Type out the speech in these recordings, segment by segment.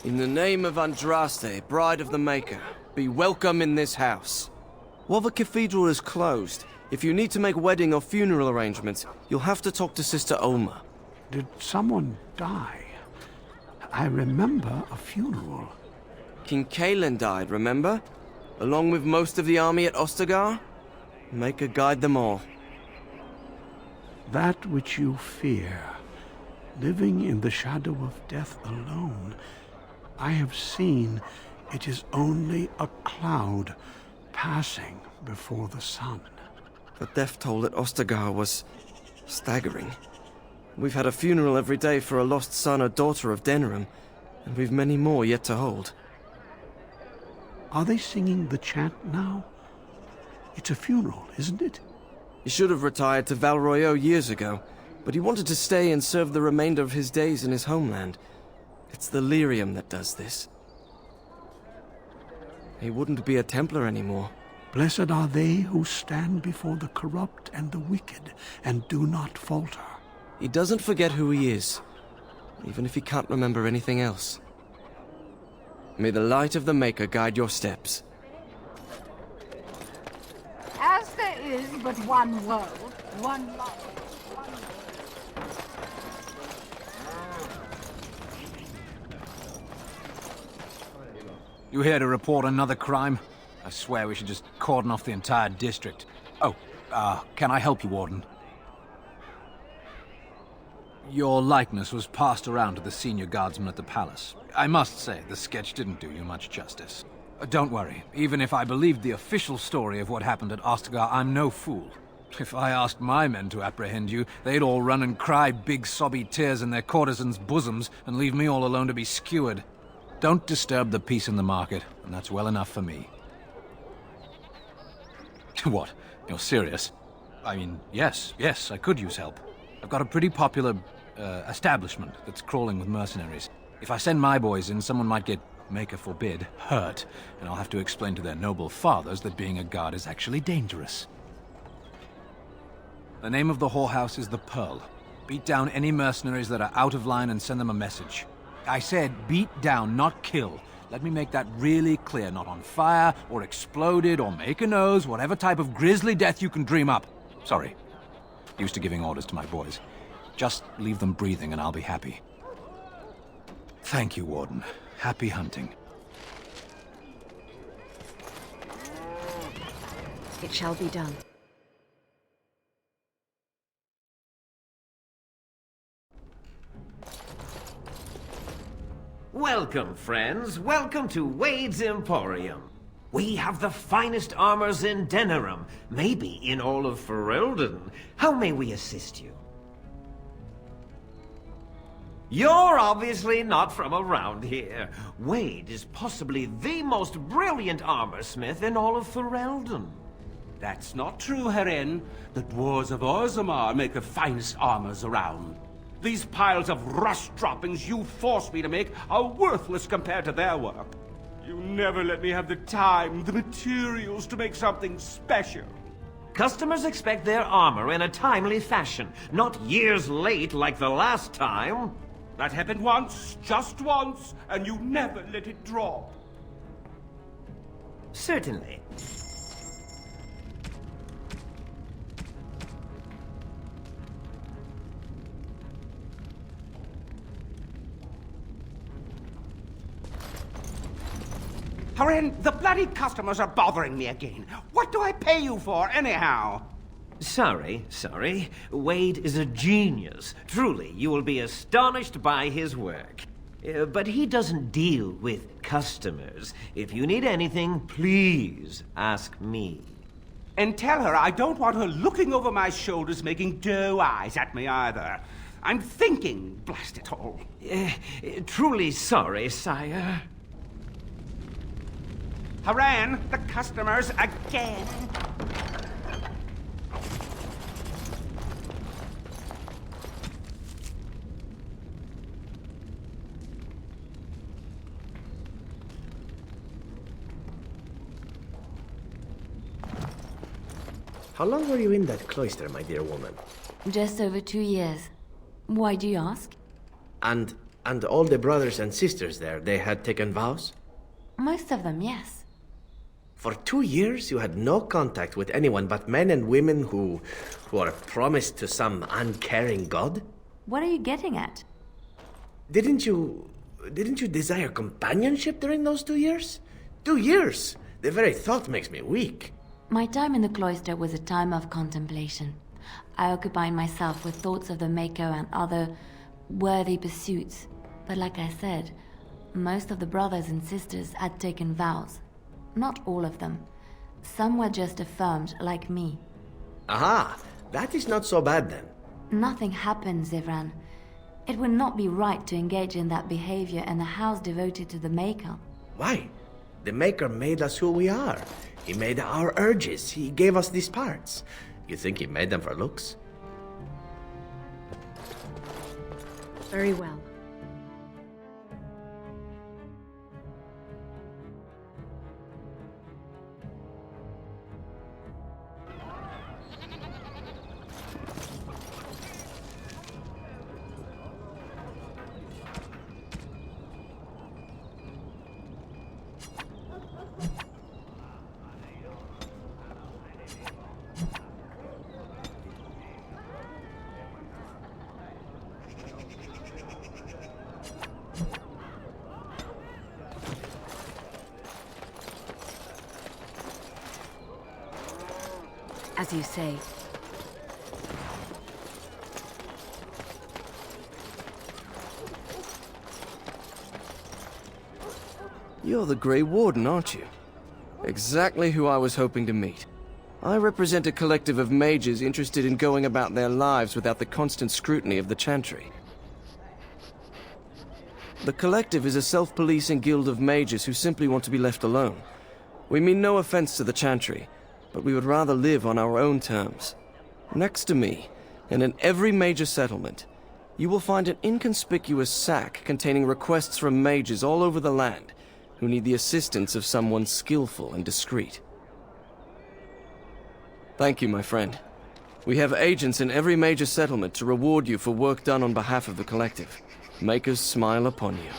In the name of Andraste, Bride of the Maker, be welcome in this house. While the cathedral is closed, if you need to make wedding or funeral arrangements, you'll have to talk to Sister Olma. Did someone die? I remember a funeral. King Kalen died, remember? Along with most of the army at Ostagar? Maker guide them all. That which you fear, living in the shadow of death alone, I have seen it is only a cloud passing before the sun. The death toll at Ostagar was staggering. We've had a funeral every day for a lost son or daughter of Denerim, and we've many more yet to hold. Are they singing the chant now? It's a funeral, isn't it? He should have retired to Val Royeaux years ago, but he wanted to stay and serve the remainder of his days in his homeland. It's the lyrium that does this. He wouldn't be a Templar anymore. Blessed are they who stand before the corrupt and the wicked and do not falter. He doesn't forget who he is, even if he can't remember anything else. May the light of the Maker guide your steps. As there is but one world, one life. You here to report another crime? I swear we should just cordon off the entire district. Oh, can I help you, Warden? Your likeness was passed around to the senior guardsman at the palace. I must say, the sketch didn't do you much justice. Don't worry, even if I believed the official story of what happened at Ostagar, I'm no fool. If I asked my men to apprehend you, they'd all run and cry big sobby tears in their courtesans' bosoms and leave me all alone to be skewered. Don't disturb the peace in the market, and that's well enough for me. What? You're serious? I mean, yes, I could use help. I've got a pretty popular, establishment that's crawling with mercenaries. If I send my boys in, someone might get, Maker forbid, hurt, and I'll have to explain to their noble fathers that being a guard is actually dangerous. The name of the whorehouse is the Pearl. Beat down any mercenaries that are out of line and send them a message. I said beat down, not kill. Let me make that really clear. Not on fire, or exploded, or make a nose, whatever type of grisly death you can dream up. Sorry. Used to giving orders to my boys. Just leave them breathing and I'll be happy. Thank you, Warden. Happy hunting. It shall be done. Welcome, friends. Welcome to Wade's Emporium. We have the finest armors in Denerim, maybe in all of Ferelden. How may we assist you? You're obviously not from around here. Wade is possibly the most brilliant armorsmith in all of Ferelden. That's not true, Herin. The dwarves of BOREZAMMAR make the finest armors around. These piles of rust droppings you forced me to make are worthless compared to their work. You never let me have the time, the materials to make something special. Customers expect their armor in a timely fashion, not years late like the last time. That happened once, just once, and you never let it drop. Certainly. Haren, the bloody customers are bothering me again. What do I pay you for, anyhow? Sorry. Wade is a genius. Truly, you will be astonished by his work. But he doesn't deal with customers. If you need anything, please ask me. And tell her I don't want her looking over my shoulders making doe eyes at me either. I'm thinking, blast it all. Truly sorry, sire. Haran, the customers again. How long were you in that cloister, my dear woman? Just over 2 years. Why do you ask? And all the brothers and sisters there, they had taken vows? Most of them, yes. For 2 years, you had no contact with anyone but men and women who are promised to some uncaring god? What are you getting at? Didn't you desire companionship during those 2 years? 2 years! The very thought makes me weak. My time in the cloister was a time of contemplation. I occupied myself with thoughts of the Maker and other worthy pursuits. But like I said, most of the brothers and sisters had taken vows. Not all of them. Some were just affirmed, like me. Aha! That is not so bad then. Nothing happened, Zivran. It would not be right to engage in that behavior in a house devoted to the Maker. Why? The Maker made us who we are. He made our urges. He gave us these parts. You think he made them for looks? Very well. As you say. You're the Grey Warden, aren't you? Exactly who I was hoping to meet. I represent a collective of mages interested in going about their lives without the constant scrutiny of the Chantry. The collective is a self-policing guild of mages who simply want to be left alone. We mean no offense to the Chantry, but we would rather live on our own terms. Next to me, and in every major settlement, you will find an inconspicuous sack containing requests from mages all over the land who need the assistance of someone skillful and discreet. Thank you, my friend. We have agents in every major settlement to reward you for work done on behalf of the collective. Makers smile upon you.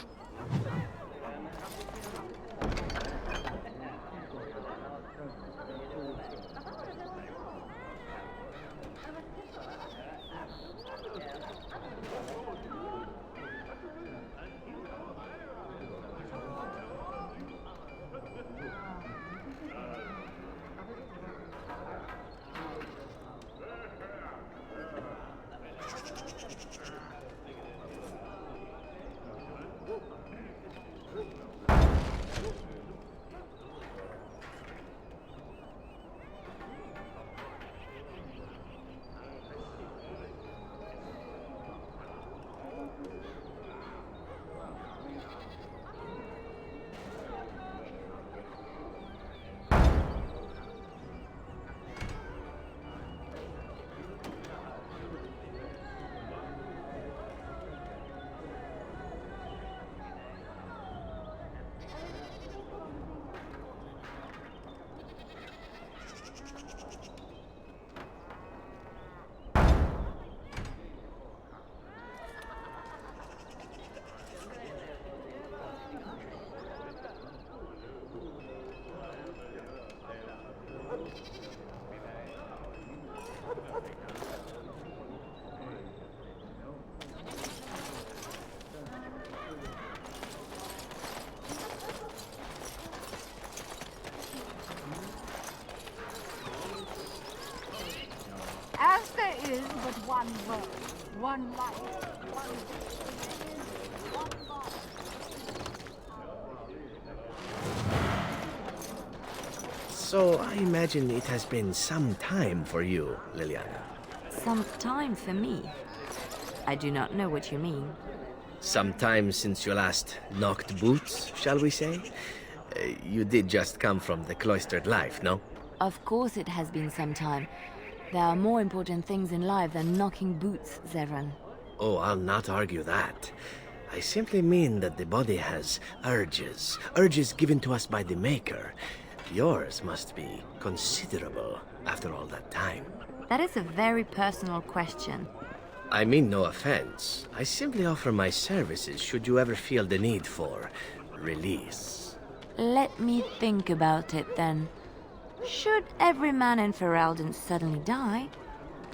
one world, one life, one God. So I imagine it has been some time for you, Liliana. Some time for me. I do not know what you mean. Some time since you last knocked boots, shall we say? You did just come from the cloistered life, no? Of course it has been some time. There are more important things in life than knocking boots, Zevran. Oh, I'll not argue that. I simply mean that the body has urges. Urges given to us by the Maker. Yours must be considerable after all that time. That is a very personal question. I mean no offense. I simply offer my services should you ever feel the need for release. Let me think about it then. Should every man in Ferelden suddenly die,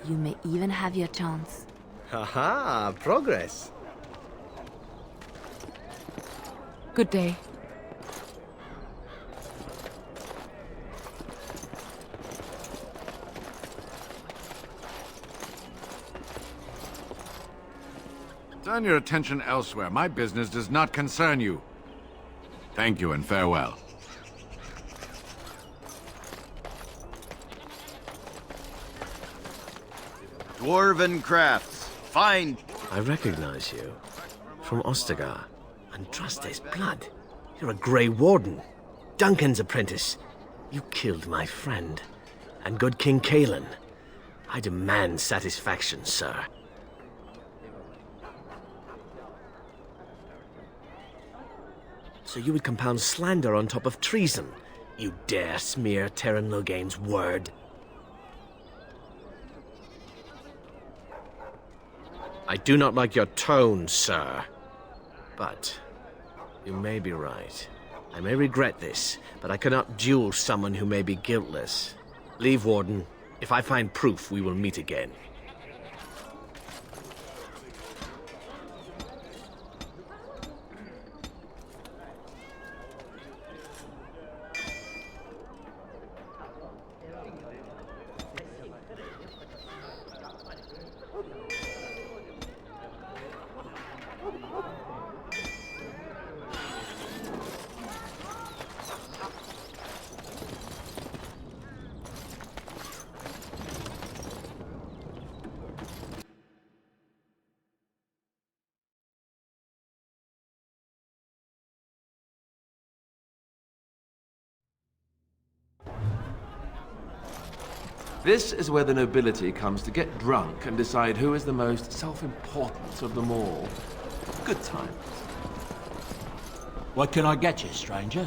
you may even have your chance. Haha, progress. Good day. Turn your attention elsewhere. My business does not concern you. Thank you and farewell. Dwarven crafts. Fine. I recognize you. From Ostagar. Andraste's blood. You're a Grey Warden. Duncan's apprentice. You killed my friend. And good King Kalen. I demand satisfaction, sir. So you would compound slander on top of treason? You dare smear Terran Loghain's word? I do not like your tone, sir. But you may be right. I may regret this, but I cannot duel someone who may be guiltless. Leave, Warden. If I find proof, we will meet again. This is where the nobility comes to get drunk and decide who is the most self-important of them all. Good times. What can I get you, stranger?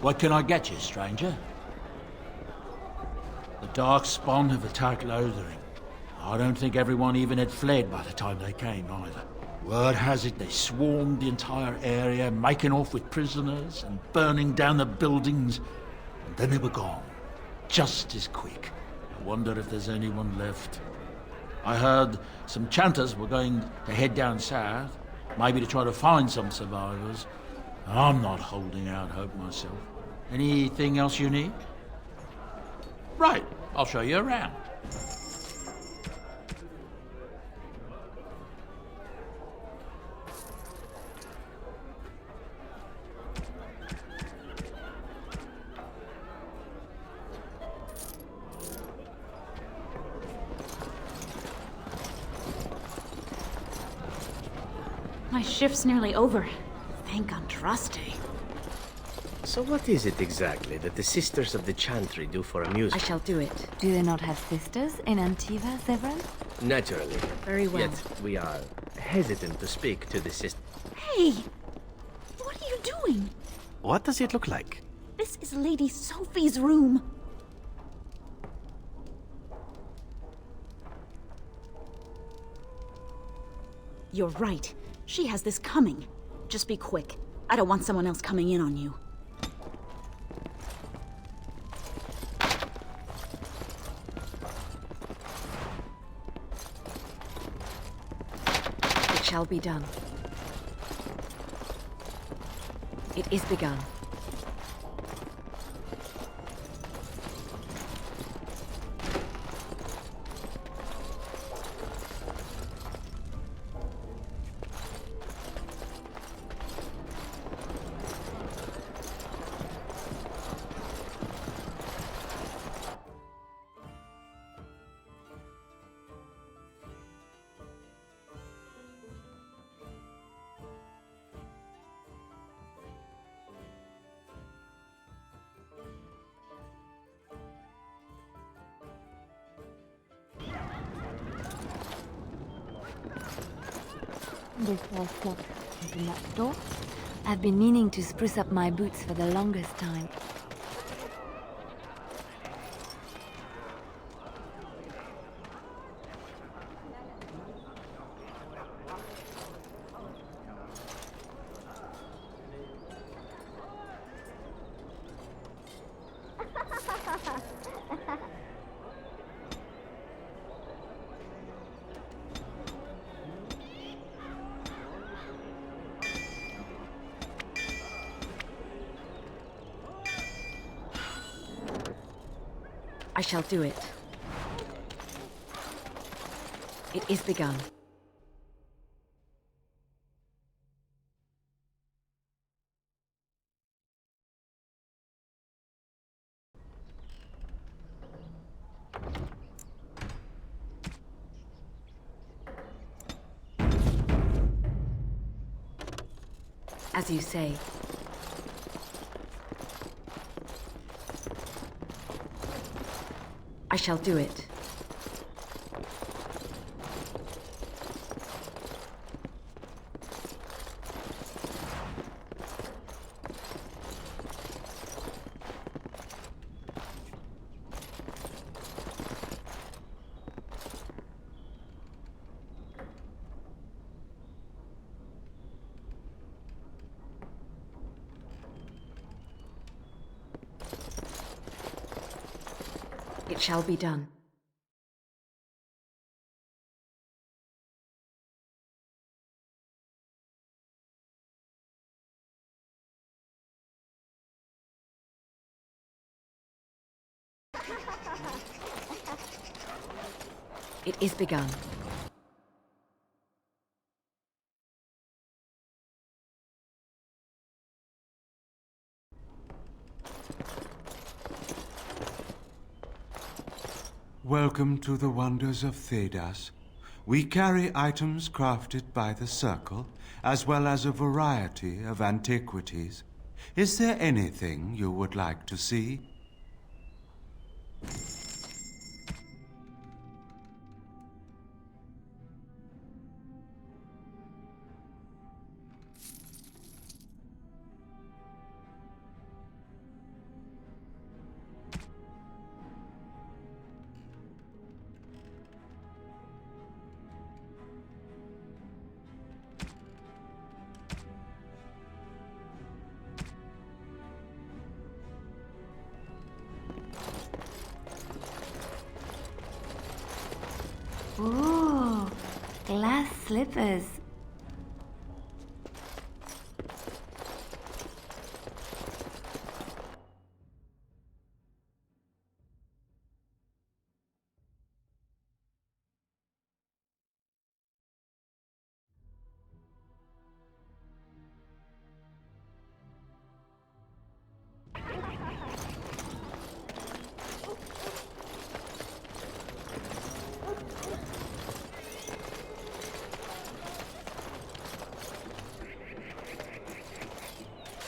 What can I get you, stranger? The Darkspawn have attacked Lothering. I don't think everyone even had fled by the time they came, either. Word has it they swarmed the entire area, making off with prisoners and burning down the buildings. And then they were gone. Just as quick. I wonder if there's anyone left. I heard some chanters were going to head down south, maybe to try to find some survivors. I'm not holding out hope myself. Anything else you need? Right, I'll show you around. My shift's nearly over. Thank Andraste. So what is it exactly that the Sisters of the Chantry do for I amusement? shall do it. Do they not have sisters in Antiva, Zevran? Naturally. Very well. Yet we are hesitant to speak to the sisters. Hey! What are you doing? What does it look like? This is Lady Sophie's room. You're right. She has this coming. Just be quick. I don't want someone else coming in on you. It shall be done. It is begun. This was locked. Open that door. I've been meaning to spruce up my boots for the longest time. I shall do it. It is begun. As you say. I shall do it. It shall be done. It is begun. Welcome to the wonders of Thedas. We carry items crafted by the Circle, as well as a variety of antiquities. Is there anything you would like to see? Ooh, glass slippers.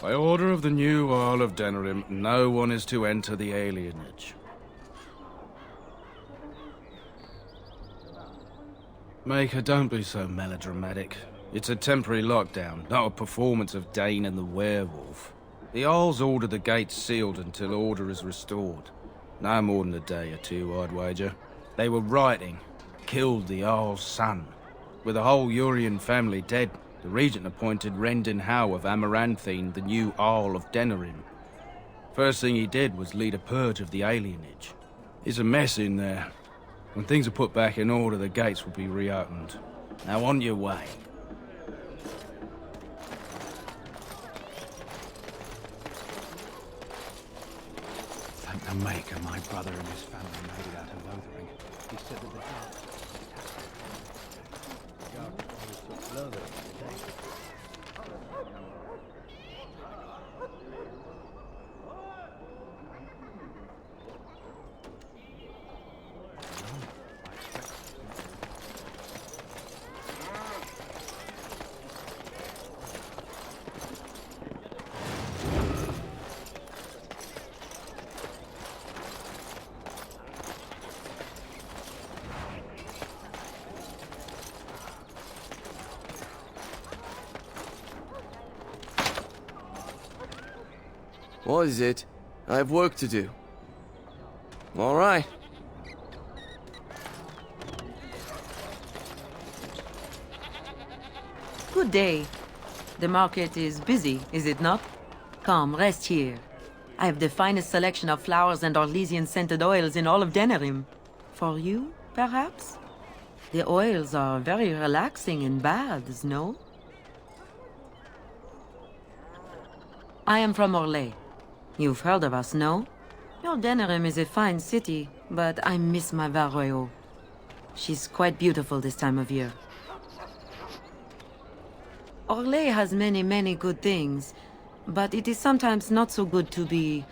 By order of the new Earl of Denerim, no one is to enter the alienage. Maker, don't be so melodramatic. It's a temporary lockdown, not a performance of Dane and the Werewolf. The Earls ordered the gates sealed until order is restored. No more than a day or two, I'd wager. They were rioting, killed the Earl's son. With the whole Urian family dead, the regent appointed Rendon Howe of Amaranthine the new Earl of Denerim. First thing he did was lead a purge of the alienage. It's a mess in there. When things are put back in order, the gates will be reopened. Now on your way. Thank the Maker, my brother and his family made it out of Lothering. He said that the What is it? I have work to do. All right. Good day. The market is busy, is it not? Come, rest here. I have the finest selection of flowers and Orlesian-scented oils in all of Denerim. For you, perhaps? The oils are very relaxing in baths, no? I am from Orlais. You've heard of us, no? Your Denerim is a fine city, but I miss my Varroyo. She's quite beautiful this time of year. Orlais has many good things, but it is sometimes not so good to be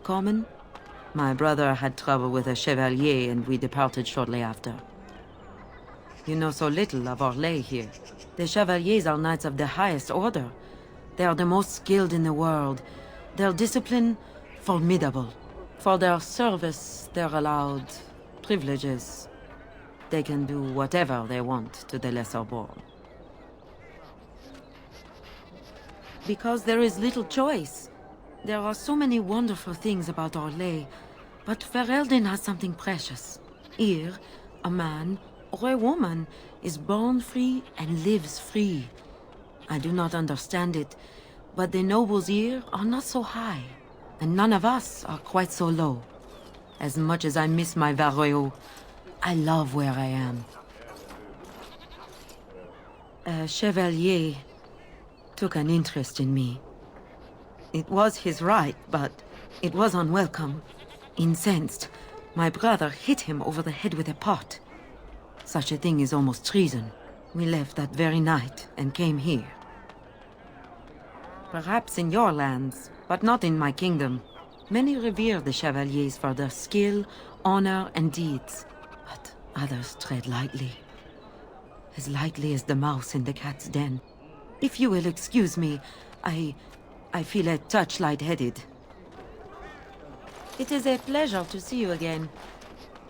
common. My brother had trouble with a chevalier and we departed shortly after. You know so little of Orlais here. The chevaliers are knights of the highest order. They are the most skilled in the world. Their discipline, formidable. For their service, they're allowed privileges. They can do whatever they want to the lesser born. Because there is little choice. There are so many wonderful things about Orlais, but Ferelden has something precious. Here, a man or a woman is born free and lives free. I do not understand it, but the nobles here are not so high, and none of us are quite so low. As much as I miss my Varroyo, I love where I am. A chevalier took an interest in me. It was his right, but it was unwelcome. Incensed, my brother hit him over the head with a pot. Such a thing is almost treason. We left that very night and came here. Perhaps in your lands, but not in my kingdom. Many revere the chevaliers for their skill, honor, and deeds. But others tread lightly. As lightly as the mouse in the cat's den. If you will excuse me, I feel a touch lightheaded. It is a pleasure to see you again.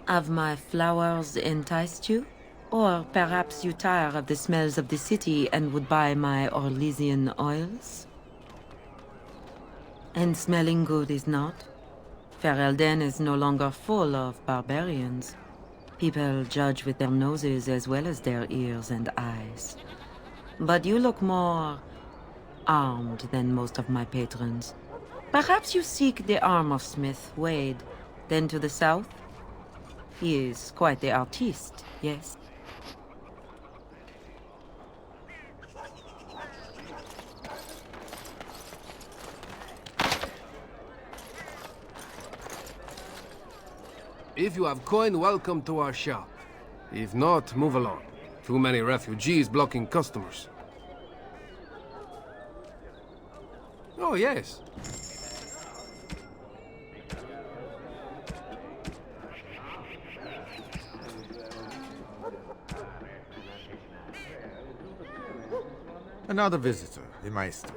Have my flowers enticed you? Or perhaps you tire of the smells of the city and would buy my Orlesian oils? And smelling good is not. Ferelden is no longer full of barbarians. People judge with their noses as well as their ears and eyes. But you look more armed than most of my patrons. Perhaps you seek the armorsmith, Wade. Then to the south? He is quite the artiste, yes? If you have coin, welcome to our shop. If not, move along. Too many refugees blocking customers. Oh, yes. Another visitor, the Maestro.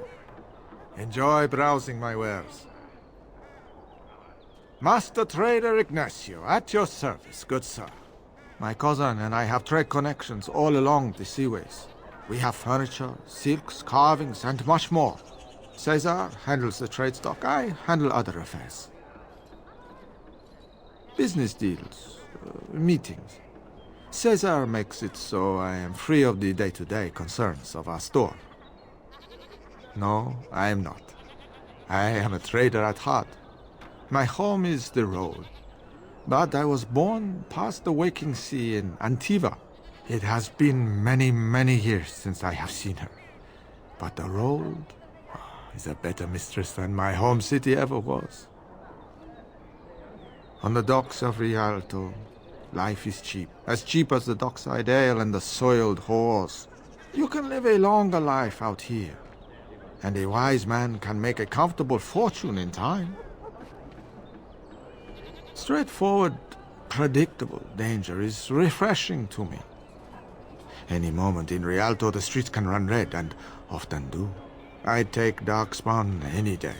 Enjoy browsing my wares. Master Trader Ignacio, at your service, good sir. My cousin and I have trade connections all along the seaways. We have furniture, silks, carvings, and much more. Caesar handles the trade stock, I handle other affairs. Business deals, meetings. Caesar makes it so I am free of the day-to-day concerns of our store. No, I am not. I am a trader at heart. My home is the road, but I was born past the waking sea in Antiva. It has been many, many years since I have seen her. But the road is a better mistress than my home city ever was. On the docks of Rialto, life is cheap as the dockside ale and the soiled whores. You can live a longer life out here, and a wise man can make a comfortable fortune in time. Straightforward, predictable danger is refreshing to me. Any moment in Rialto the streets can run red, and often do. I'd take Darkspawn any day.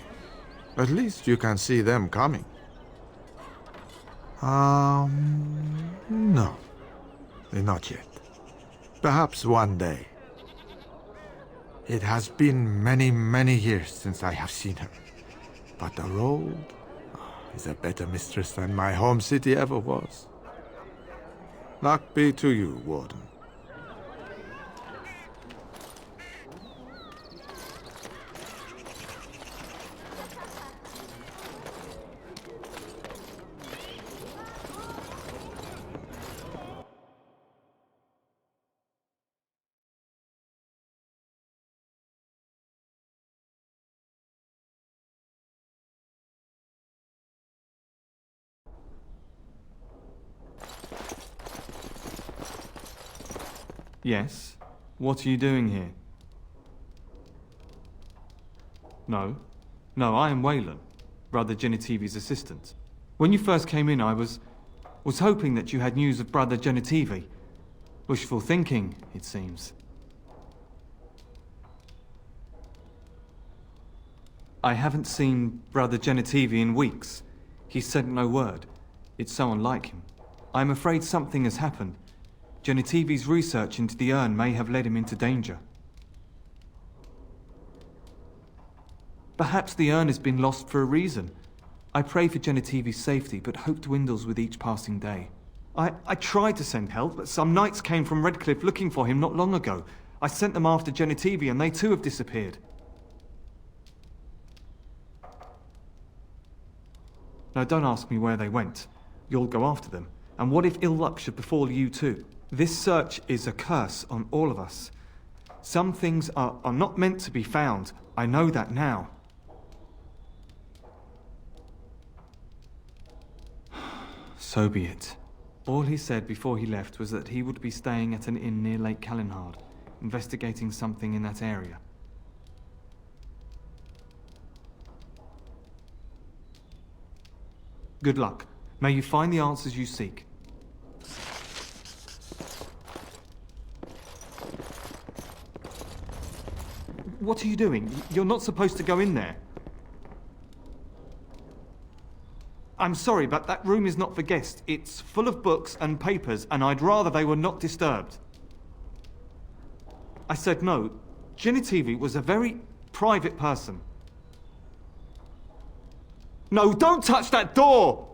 At least you can see them coming. No. Not yet. Perhaps one day. It has been many, many years since I have seen her. But the road is a better mistress than my home city ever was. Luck be to you, Warden. Yes? What are you doing here? No. No, I am Waylon, Brother Genitivi's assistant. When you first came in, I was hoping that you had news of Brother Genitivi. Wishful thinking, it seems. I haven't seen Brother Genitivi in weeks. He sent no word. It's so unlike him. I'm afraid something has happened. Genitivi's research into the urn may have led him into danger. Perhaps the urn has been lost for a reason. I pray for Genitivi's safety, but hope dwindles with each passing day. I tried to send help, but some knights came from Redcliffe looking for him not long ago. I sent them after Genitivi, and they too have disappeared. Now, don't ask me where they went. You'll go after them. And what if ill luck should befall you too? This search is a curse on all of us. Some things are not meant to be found. I know that now. So be it. All he said before he left was that he would be staying at an inn near Lake Calenhard, investigating something in that area. Good luck. May you find the answers you seek. What are you doing? You're not supposed to go in there. I'm sorry, but that room is not for guests. It's full of books and papers, and I'd rather they were not disturbed. I said no. Genitivi was a very private person. No, don't touch that door!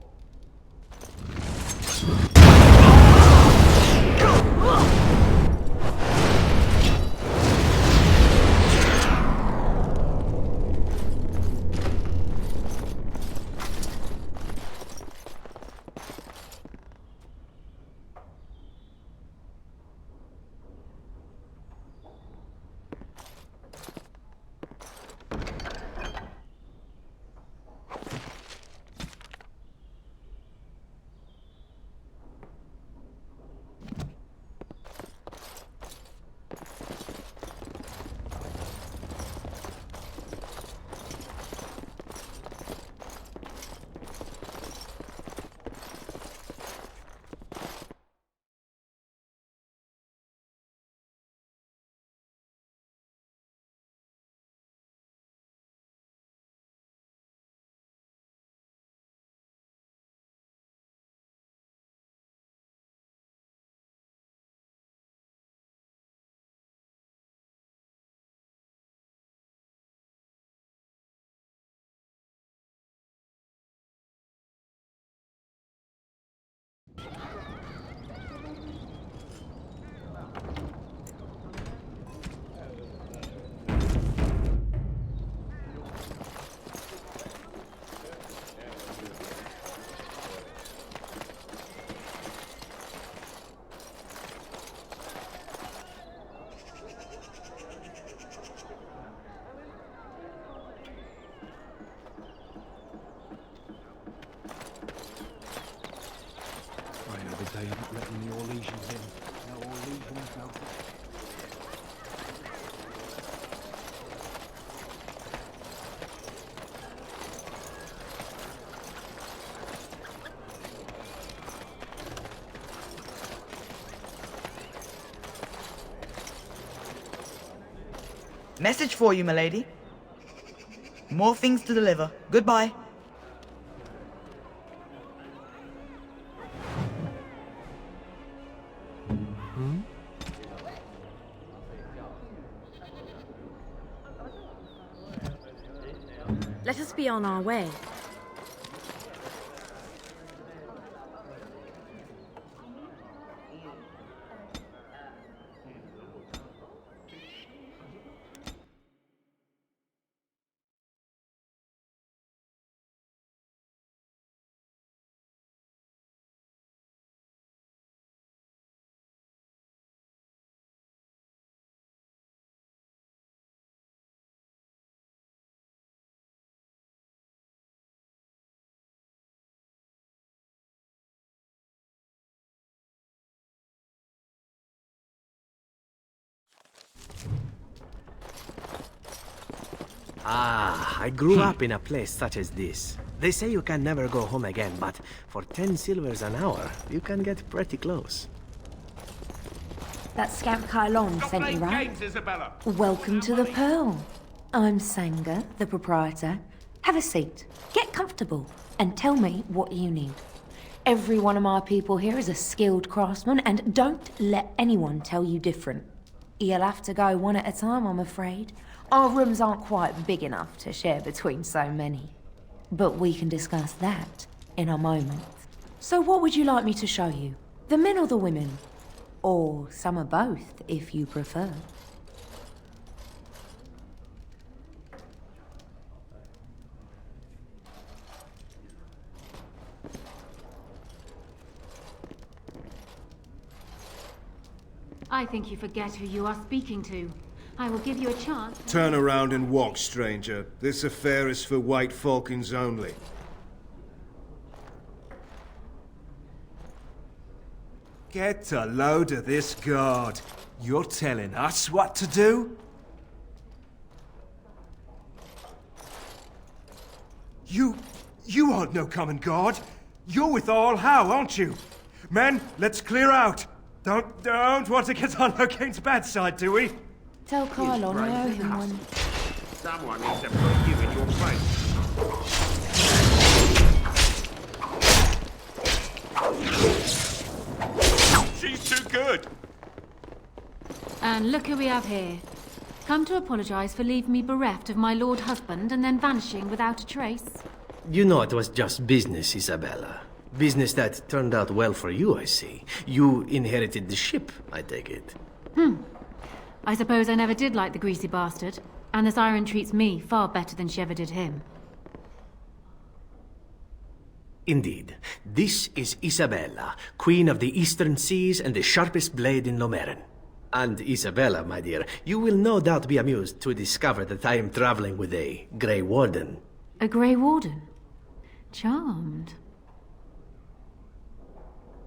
Message for you, milady. More things to deliver. Goodbye. Let us be on our way. Ah, I grew up in a place such as this. They say you can never go home again, but for 10 silvers an hour, you can get pretty close. That scamp Kylon sent you, right? Isabella. Welcome to the Pearl. I'm Sanga, the proprietor. Have a seat, get comfortable, and tell me what you need. Every one of my people here is a skilled craftsman, and don't let anyone tell you different. You'll have to go one at a time, I'm afraid. Our rooms aren't quite big enough to share between so many. But we can discuss that in a moment. So what would you like me to show you? The men or the women? Or some of both, if you prefer. I think you forget who you are speaking to. I will give you a chance. Turn around and walk, stranger. This affair is for White Falcons only. Get a load of this, guard. You're telling us what to do? You aren't no common guard. You're with All How, aren't you? Men, let's clear out. Don't want to get on Locane's bad side, do we? Tell Kylon I owe him one. Someone needs to put you in your place. She's too good. And look who we have here. Come to apologize for leaving me bereft of my lord husband and then vanishing without a trace. You know it was just business, Isabella. Business that turned out well for you, I see. You inherited the ship, I take it. I suppose I never did like the greasy bastard, and the siren treats me far better than she ever did him. Indeed. This is Isabella, Queen of the Eastern Seas and the sharpest blade in Lomerin. And Isabella, my dear, you will no doubt be amused to discover that I am traveling with a Grey Warden. A Grey Warden? Charmed.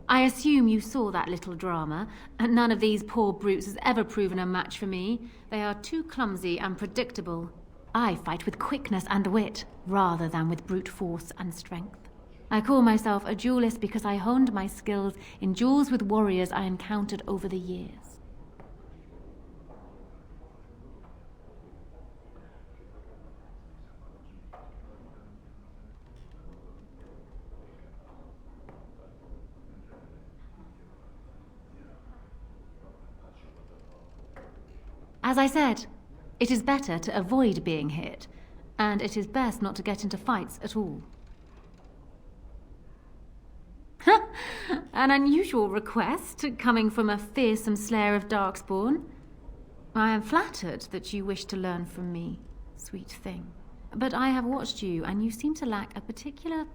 I assume you saw that little drama, and none of these poor brutes has ever proven a match for me. They are too clumsy and predictable. I fight with quickness and wit, rather than with brute force and strength. I call myself a duelist because I honed my skills in duels with warriors I encountered over the years. As I said, it is better to avoid being hit, and it is best not to get into fights at all. An unusual request, coming from a fearsome slayer of Darkspawn. I am flattered that you wish to learn from me, sweet thing. But I have watched you, and you seem to lack a particular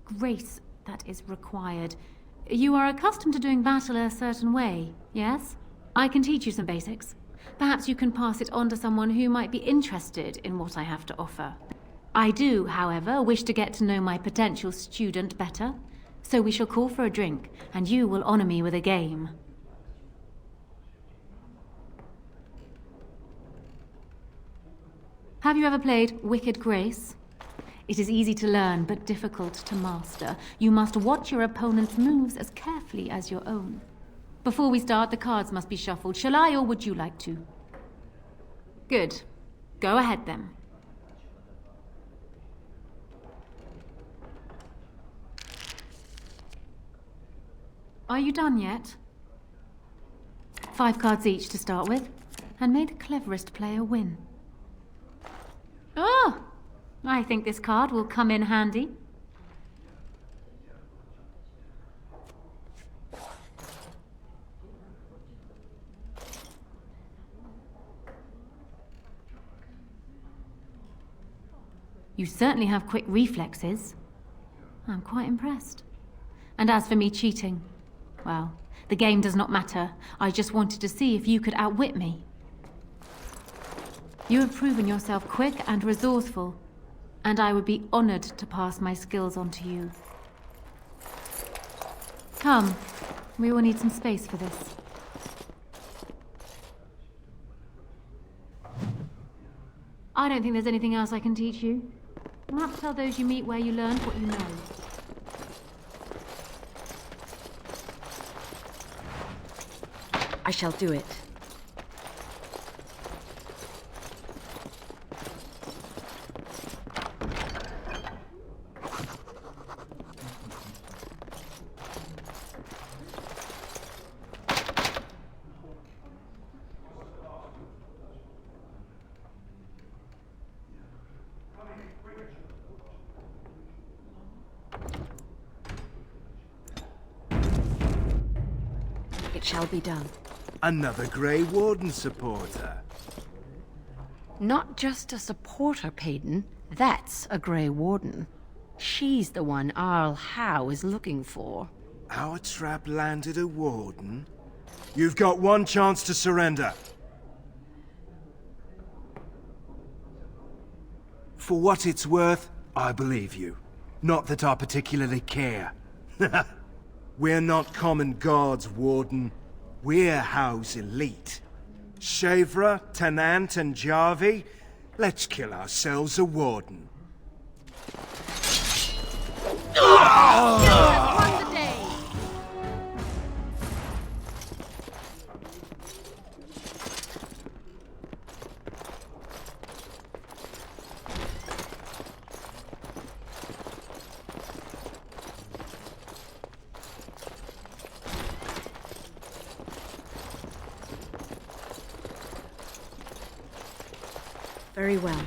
grace that is required. You are accustomed to doing battle a certain way, yes? I can teach you some basics. Perhaps you can pass it on to someone who might be interested in what I have to offer. I do, however, wish to get to know my potential student better. So we shall call for a drink, and you will honor me with a game. Have you ever played Wicked Grace? It is easy to learn, but difficult to master. You must watch your opponent's moves as carefully as your own. Before we start, the cards must be shuffled. Shall I, or would you like to? Good. Go ahead then. Are you done yet? 5 cards each to start with, and may the cleverest player win. Oh! I think this card will come in handy. You certainly have quick reflexes. I'm quite impressed. And as for me cheating, well, the game does not matter. I just wanted to see if you could outwit me. You have proven yourself quick and resourceful, and I would be honored to pass my skills on to you. Come, we will need some space for this. I don't think there's anything else I can teach you. Perhaps tell those you meet where you learned what you know. I shall do it. It shall be done. Another Grey Warden supporter. Not just a supporter, Payton. That's a Grey Warden. She's the one Arl Howe is looking for. Our trap landed a Warden? You've got one chance to surrender. For what it's worth, I believe you. Not that I particularly care. We're not common guards, Warden. We're Howe's elite. Shavra, Tennant, and Jarvie, let's kill ourselves a Warden. Won the day. Very well.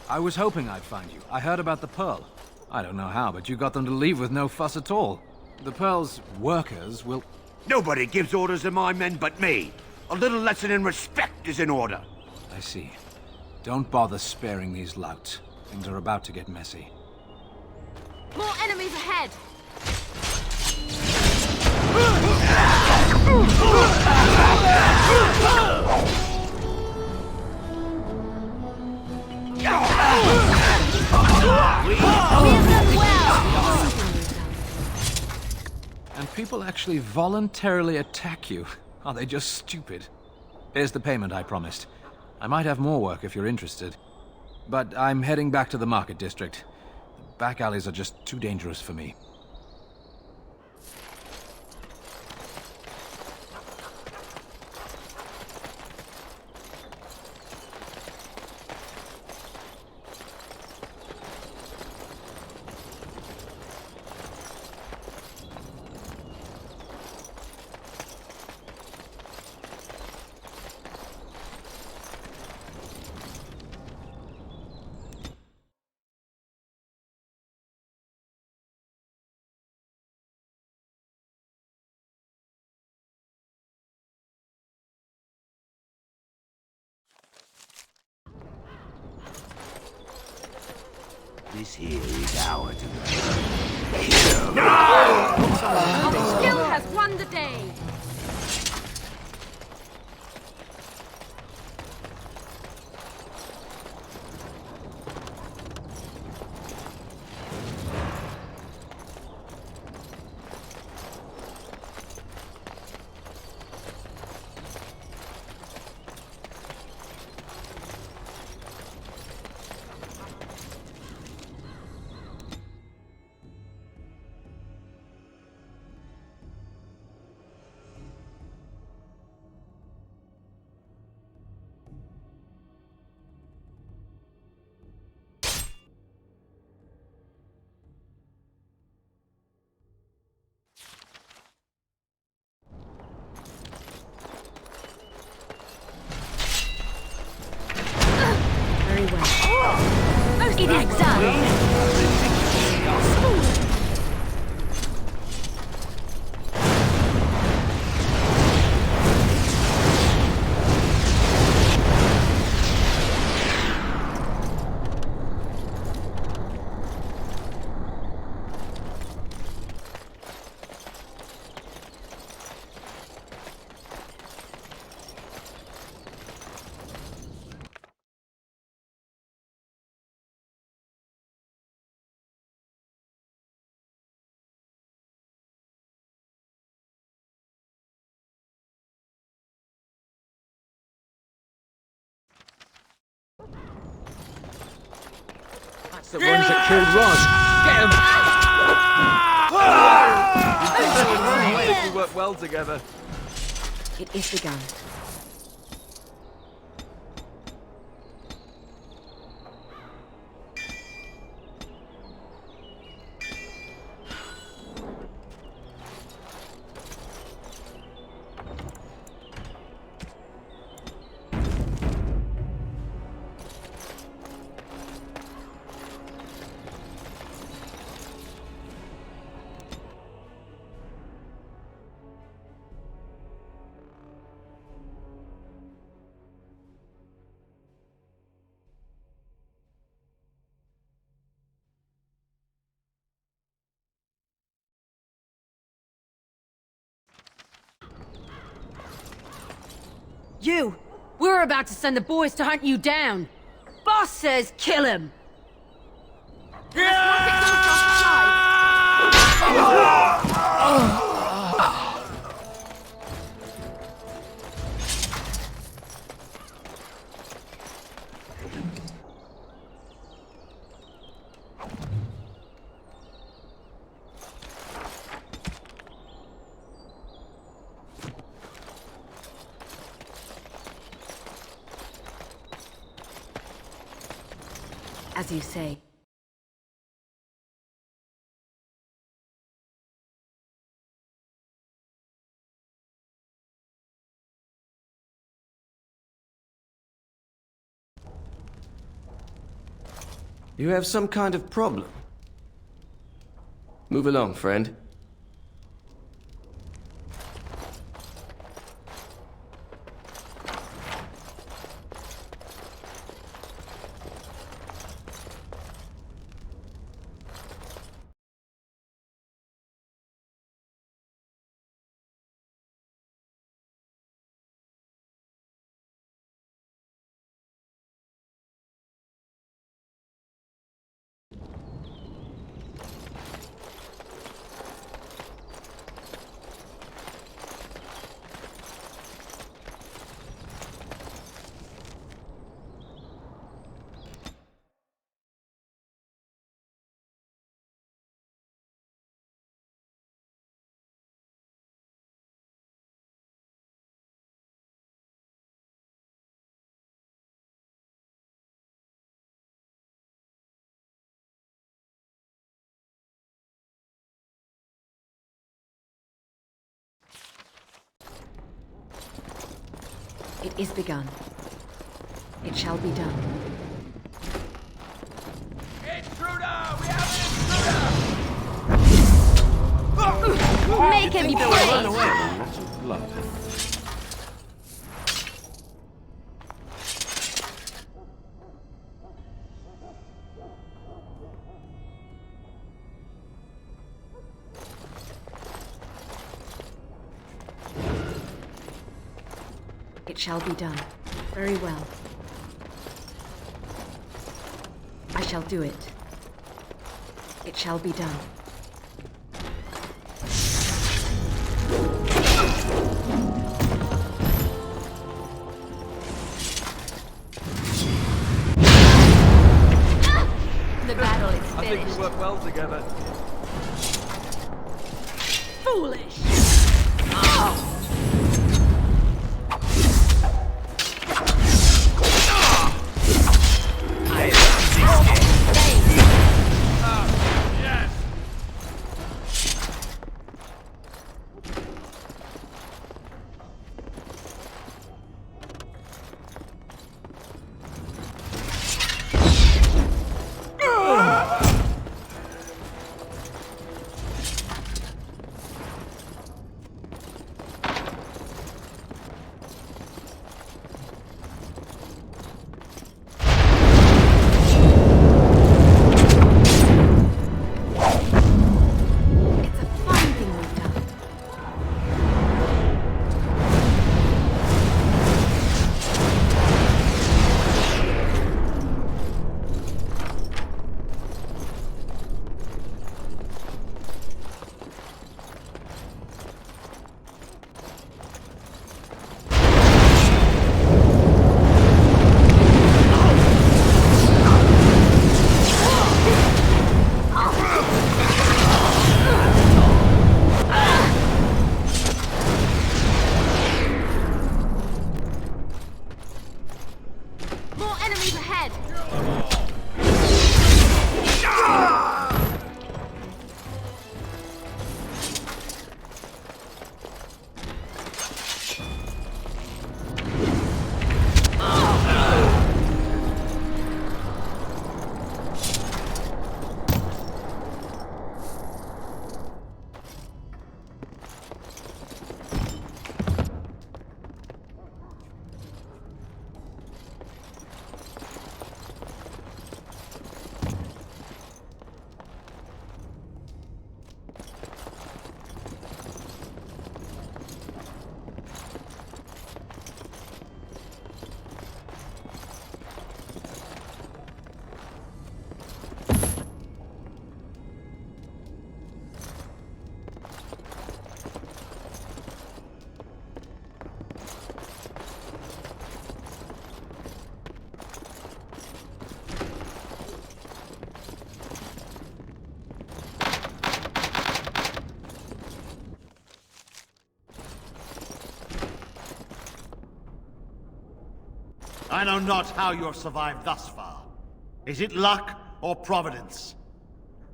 I was hoping I'd find you. I heard about the Pearl. I don't know how, but you got them to leave with no fuss at all. The Pearl's workers will... Nobody gives orders to my men but me. A little lesson in respect is in order. I see. Don't bother sparing these louts. Things are about to get messy. More enemies ahead! And people actually voluntarily attack you. Are they just stupid? Here's the payment I promised. I might have more work if you're interested. But I'm heading back to the market district. The back alleys are just too dangerous for me. This here is our domain. Our skill has won the day! Very well. It is done! That's the ones that killed Roz. Get him! We work well together. It is begun. You! We're about to send the boys to hunt you down! Boss says kill him! As you say. You have some kind of problem. Move along, friend. It is begun. It shall be done. Intruder! We have an intruder! Make him pay! Run away with lots of blood. It shall be done. Very well. I shall do it. It shall be done. The battle is finished. I think we work well together. Foolish! I know not how you have survived thus far. Is it luck or providence?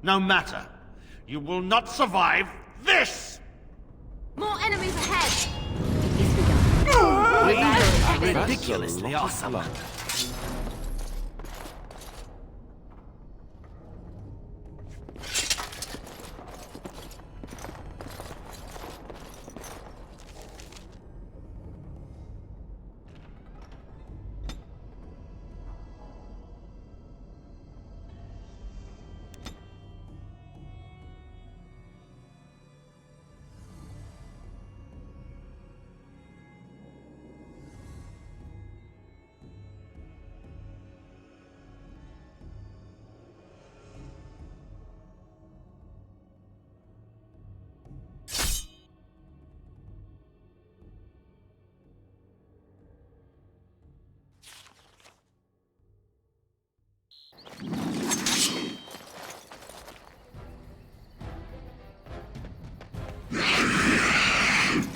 No matter. You will not survive this! More enemies ahead! Ridiculously awesome.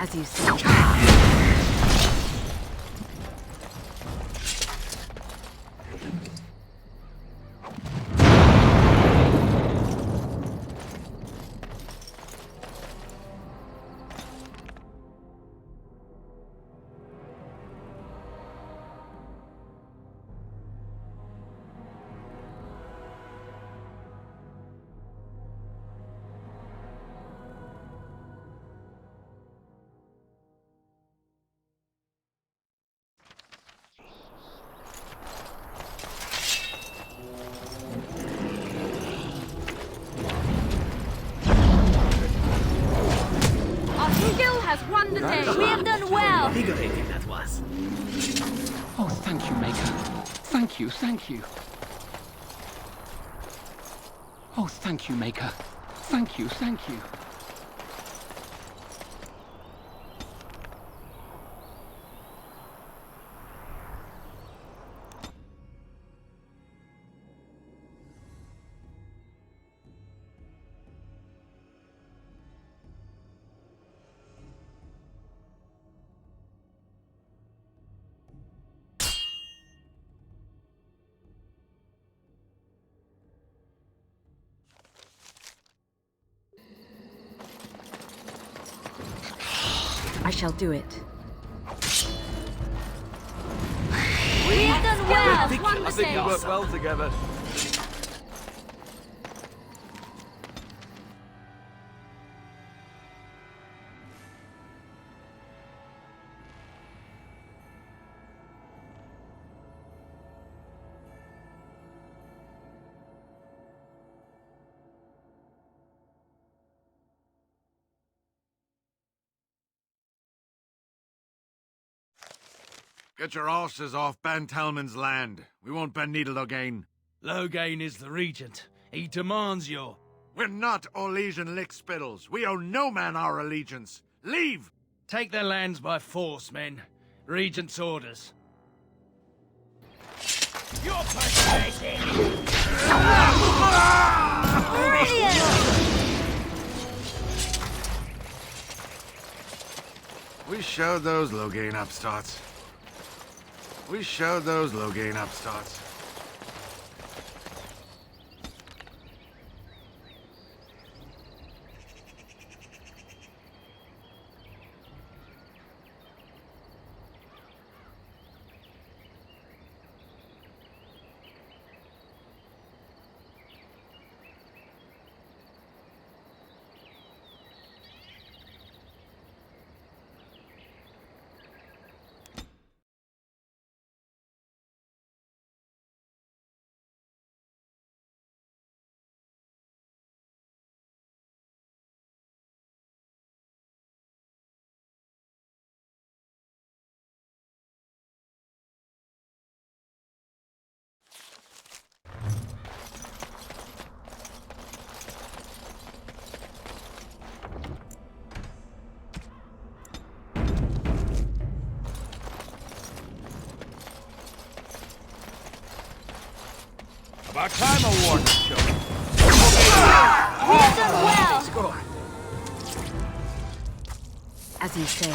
As you see. undertake. We have done well. Invigorating that was. Oh, thank you, Maker. Thank you, thank you. Oh, thank you, Maker. Thank you, thank you. I shall do it. We have done well. I think we work well together. Get your horses off Ben Talman's land. We won't bend needle again. Loghain is the regent. He demands your... We're not Orlesian lickspittles. We owe no man our allegiance. Leave! Take their lands by force, men. Regent's orders. You're pathetic! We showed those Loghain upstarts. We showed those Loghain upstarts. About time a warden showed. We have done well. Score. As you say.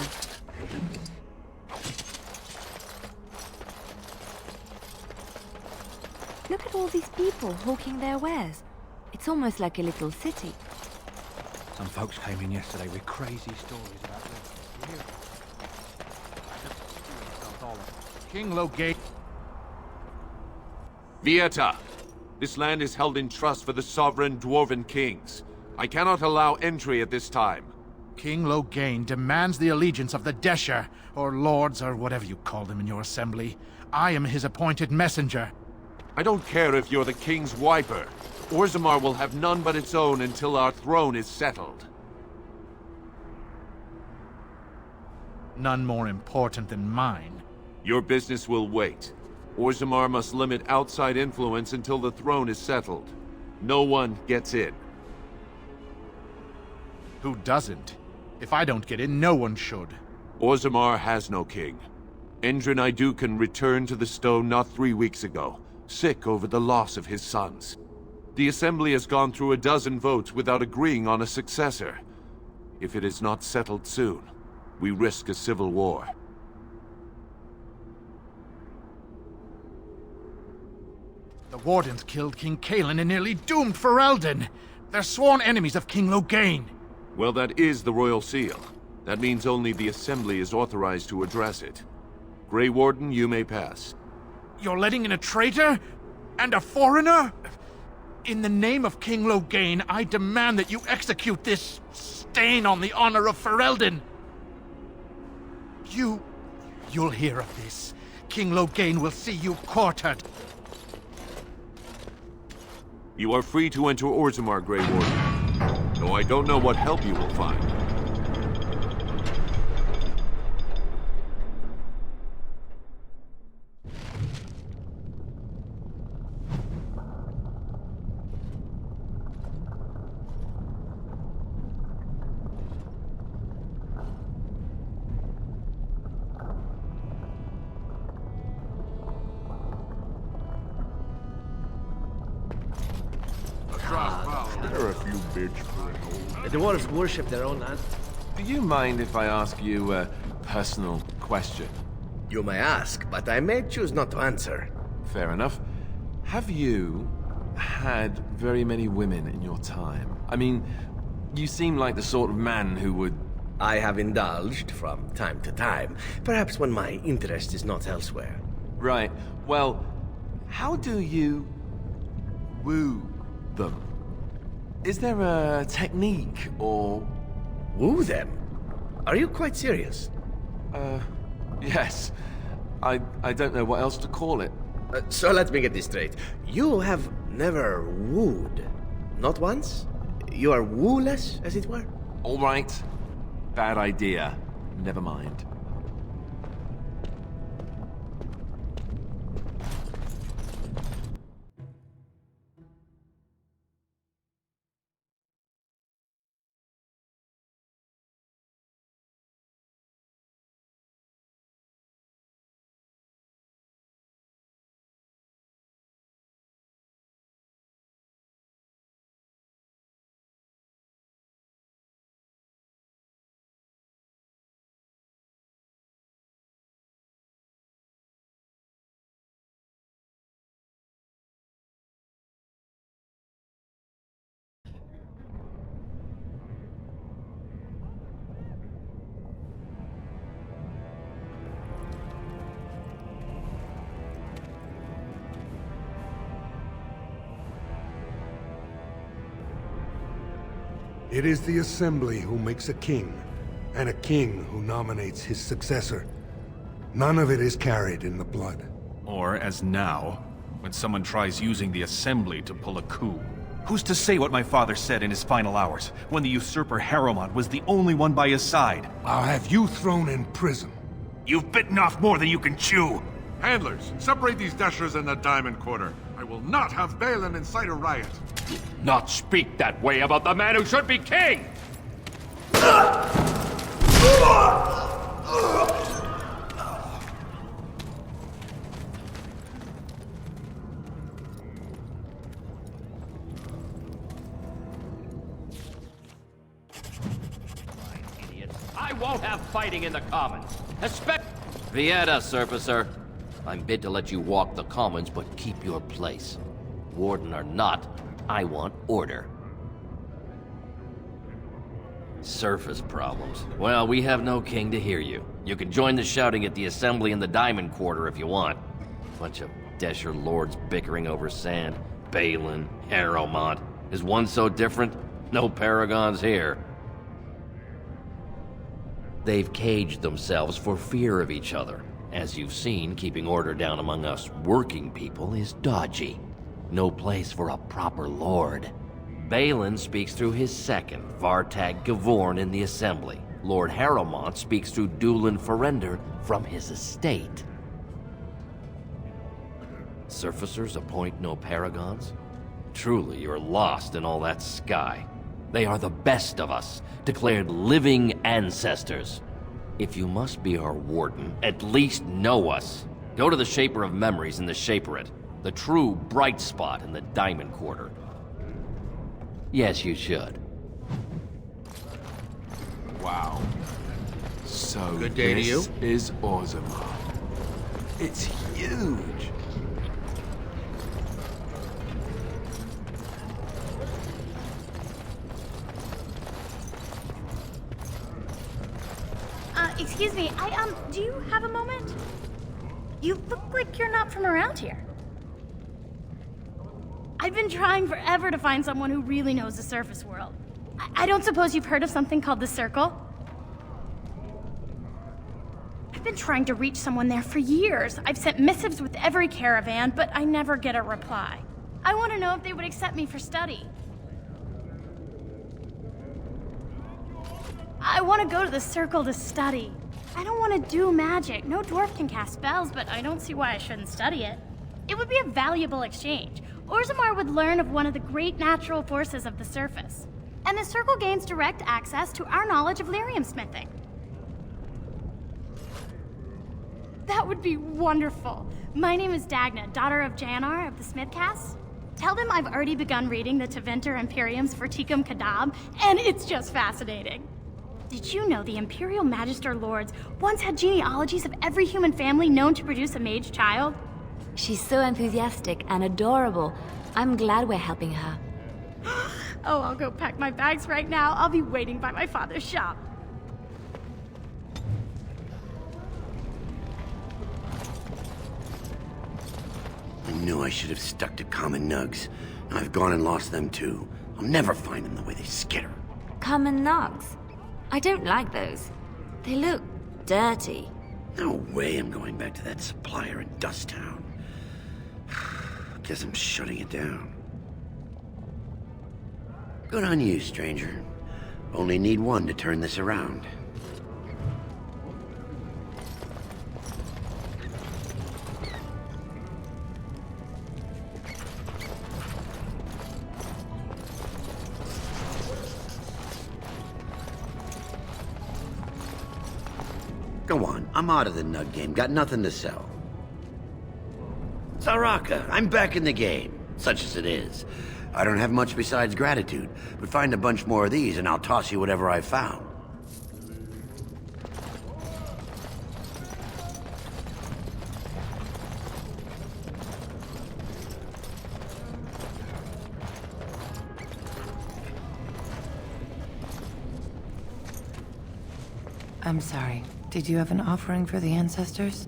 Look at all these people hawking their wares. It's almost like a little city. Some folks came in yesterday with crazy stories about King Loghain. Vieta, this land is held in trust for the sovereign dwarven kings. I cannot allow entry at this time. King Loghain demands the allegiance of the Desher, or lords, or whatever you call them in your assembly. I am his appointed messenger. I don't care if you're the king's wiper. Orzammar will have none but its own until our throne is settled. None more important than mine. Your business will wait. Orzammar must limit outside influence until the throne is settled. No one gets in. Who doesn't? If I don't get in, no one should. Orzammar has no king. Endrin Idukan returned to the stone not 3 weeks ago, sick over the loss of his sons. The Assembly has gone through a dozen votes without agreeing on a successor. If it is not settled soon, we risk a civil war. The Wardens killed King Kaelin and nearly doomed Ferelden. They're sworn enemies of King Loghain. Well, that is the Royal Seal. That means only the Assembly is authorized to address it. Grey Warden, you may pass. You're letting in a traitor? And a foreigner? In the name of King Loghain, I demand that you execute this stain on the honor of Ferelden. You'll hear of this. King Loghain will see you quartered. You are free to enter Orzammar, Grey Warden. Though I don't know what help you will find. The dwarves worship their own land. Do you mind if I ask you a personal question? You may ask, but I may choose not to answer. Fair enough. Have you had very many women in your time? I mean, you seem like the sort of man who would... I have indulged from time to time, perhaps when my interest is not elsewhere. Right. Well, how do you woo them? Is there a technique or... Woo them? Are you quite serious? Yes. I don't know what else to call it. So let me get this straight. You have never wooed? Not once? You are wooless, as it were? All right. Bad idea. Never mind. It is the Assembly who makes a king, and a king who nominates his successor. None of it is carried in the blood. Or, as now, when someone tries using the Assembly to pull a coup. Who's to say what my father said in his final hours, when the usurper Harrowmont was the only one by his side? I'll have you thrown in prison. You've bitten off more than you can chew! Handlers, separate these dashers in the Diamond Quarter. I will not have Balin incite a riot. Not speak that way about the man who should be king! I won't have fighting in the Commons. Vieta, Surfacer. I'm bid to let you walk the Commons, but keep your place. Warden or not, I want order. Surface problems. Well, we have no king to hear you. You can join the shouting at the Assembly in the Diamond Quarter if you want. Bunch of Desher lords bickering over sand. Balin, Harrowmont. Is one so different? No paragons here. They've caged themselves for fear of each other. As you've seen, keeping order down among us working people is dodgy. No place for a proper lord. Balin speaks through his second, Vartag Gavorn, in the Assembly. Lord Harrowmont speaks through Dulin Ferender from his estate. Surfacers appoint no paragons? Truly, you're lost in all that sky. They are the best of us, declared living ancestors. If you must be our warden, at least know us. Go to the Shaper of Memories in the Shaperate, the true bright spot in the Diamond Quarter. Yes, you should. Wow. So Good day to you. this is BOREZAMMAR. It's huge. Excuse me, do you have a moment? You look like you're not from around here. I've been trying forever to find someone who really knows the surface world. I don't suppose you've heard of something called the Circle? I've been trying to reach someone there for years. I've sent missives with every caravan, but I never get a reply. I want to know if they would accept me for study. I want to go to the Circle to study. I don't want to do magic. No dwarf can cast spells, but I don't see why I shouldn't study it. It would be a valuable exchange. BOREZAMMAR would learn of one of the great natural forces of the surface. And the Circle gains direct access to our knowledge of lyrium smithing. That would be wonderful. My name is Dagna, daughter of Janar of the Smithcast. Tell them I've already begun reading the Teventer Imperium's Verticum Kadab, and it's just fascinating. Did you know the Imperial Magister Lords once had genealogies of every human family known to produce a mage child? She's so enthusiastic and adorable. I'm glad we're helping her. Oh, I'll go pack my bags right now. I'll be waiting by my father's shop. I knew I should have stuck to common nugs. I've gone and lost them too. I'll never find them the way they skitter. Common nugs? I don't like those. They look dirty. No way I'm going back to that supplier in Dust Town. Guess I'm shutting it down. Good on you, stranger. Only need one to turn this around. Go on, I'm out of the nug game. Got nothing to sell. Saraka, I'm back in the game, such as it is. I don't have much besides gratitude, but find a bunch more of these and I'll toss you whatever I found. I'm sorry. Did you have an offering for the ancestors?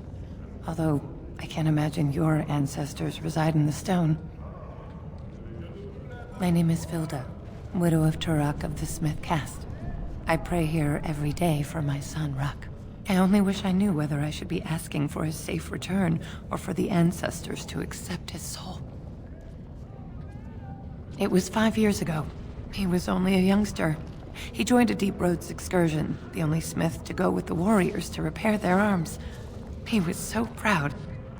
Although, I can't imagine your ancestors reside in the stone. My name is Vilda, widow of Turok of the Smith caste. I pray here every day for my son, Ruck. I only wish I knew whether I should be asking for his safe return or for the ancestors to accept his soul. It was 5 years ago. He was only a youngster. He joined a Deep Roads excursion, the only smith to go with the warriors to repair their arms. He was so proud,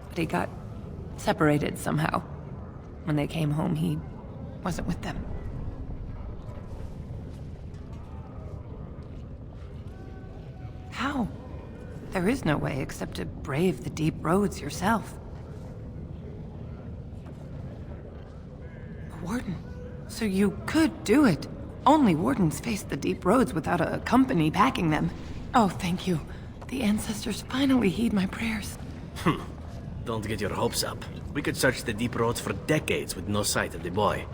but he got separated somehow. When they came home, he wasn't with them. How? There is no way except to brave the Deep Roads yourself. A warden. So you could do it. Only wardens face the Deep Roads without a company backing them. Oh, thank you. The ancestors finally heed my prayers. Don't get your hopes up. We could search the Deep Roads for decades with no sight of the boy.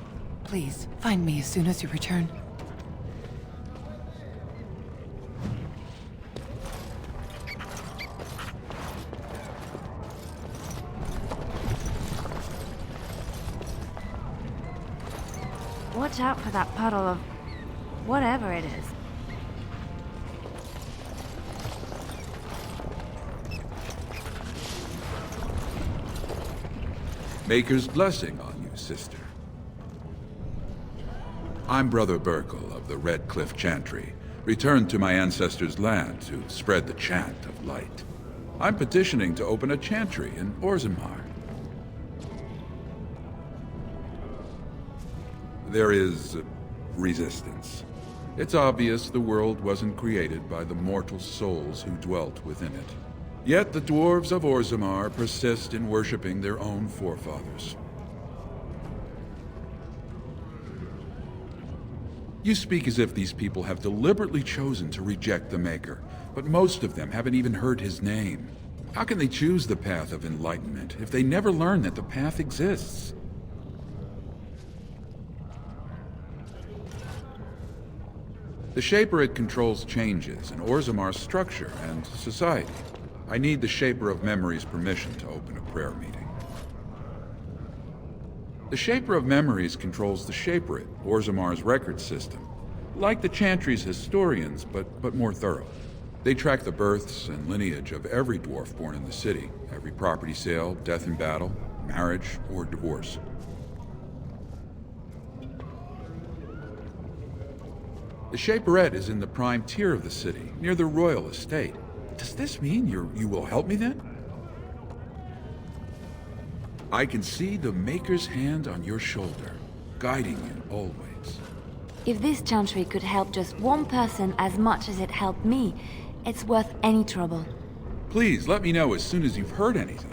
Please, find me as soon as you return. Watch out for that puddle of whatever it is. Maker's blessing on you, sister. I'm Brother Burkle of the Red Cliff Chantry, returned to my ancestors' land to spread the chant of light. I'm petitioning to open a chantry in BOREZAMMAR. There is resistance. It's obvious the world wasn't created by the mortal souls who dwelt within it. Yet the dwarves of Orzammar persist in worshipping their own forefathers. You speak as if these people have deliberately chosen to reject the Maker, but most of them haven't even heard his name. How can they choose the path of enlightenment if they never learn that the path exists? The Shaper controls changes in Orzammar's structure and society. I need the Shaper of Memory's permission to open a prayer meeting. The Shaper of Memories controls the Shaperate, Orzammar's record system. Like the Chantry's historians, but more thorough. They track the births and lineage of every dwarf born in the city, every property sale, death in battle, marriage, or divorce. The Shaperette is in the prime tier of the city, near the royal estate. Does this mean you will help me then? I can see the Maker's hand on your shoulder, guiding you always. If this chantry could help just one person as much as it helped me, it's worth any trouble. Please let me know as soon as you've heard anything.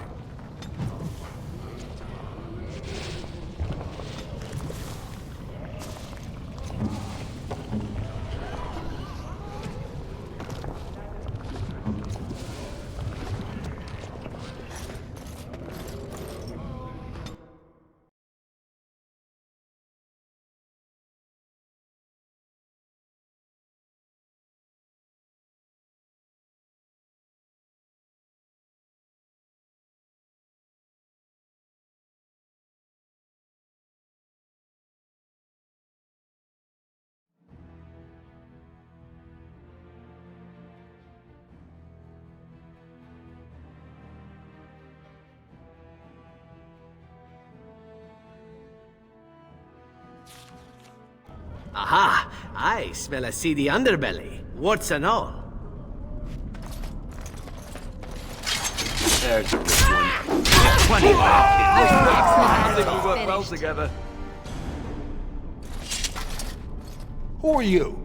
Aha! I smell a seedy underbelly. Warts and all. There's a rich one. 20 I think we work well together. Who are you?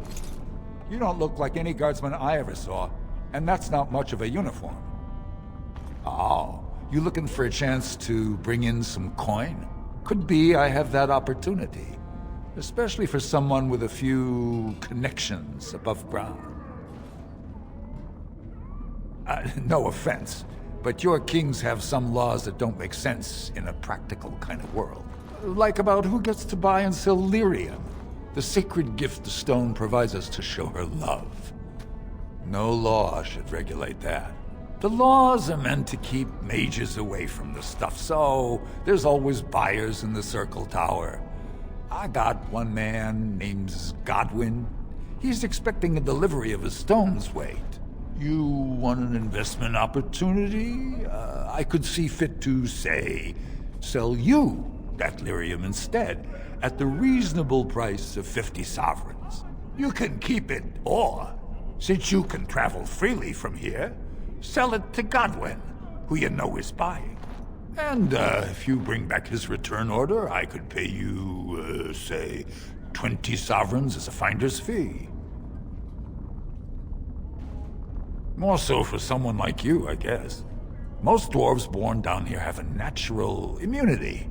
You don't look like any guardsman I ever saw, and that's not much of a uniform. Oh, you looking for a chance to bring in some coin? Could be I have that opportunity. Especially for someone with a few connections above ground. No offense, but your kings have some laws that don't make sense in a practical kind of world. Like about who gets to buy and sell lyrium, the sacred gift the stone provides us to show her love. No law should regulate that. The laws are meant to keep mages away from the stuff, so there's always buyers in the Circle Tower. I got one man named Godwin. He's expecting a delivery of a stone's weight. You want an investment opportunity? I could see fit to, say, sell you that lyrium instead, at the reasonable price of 50 sovereigns. You can keep it, or, since you can travel freely from here, sell it to Godwin, who you know is buying. And if you bring back his return order, I could pay you, say, 20 sovereigns as a finder's fee. More so for someone like you, I guess. Most dwarves born down here have a natural immunity.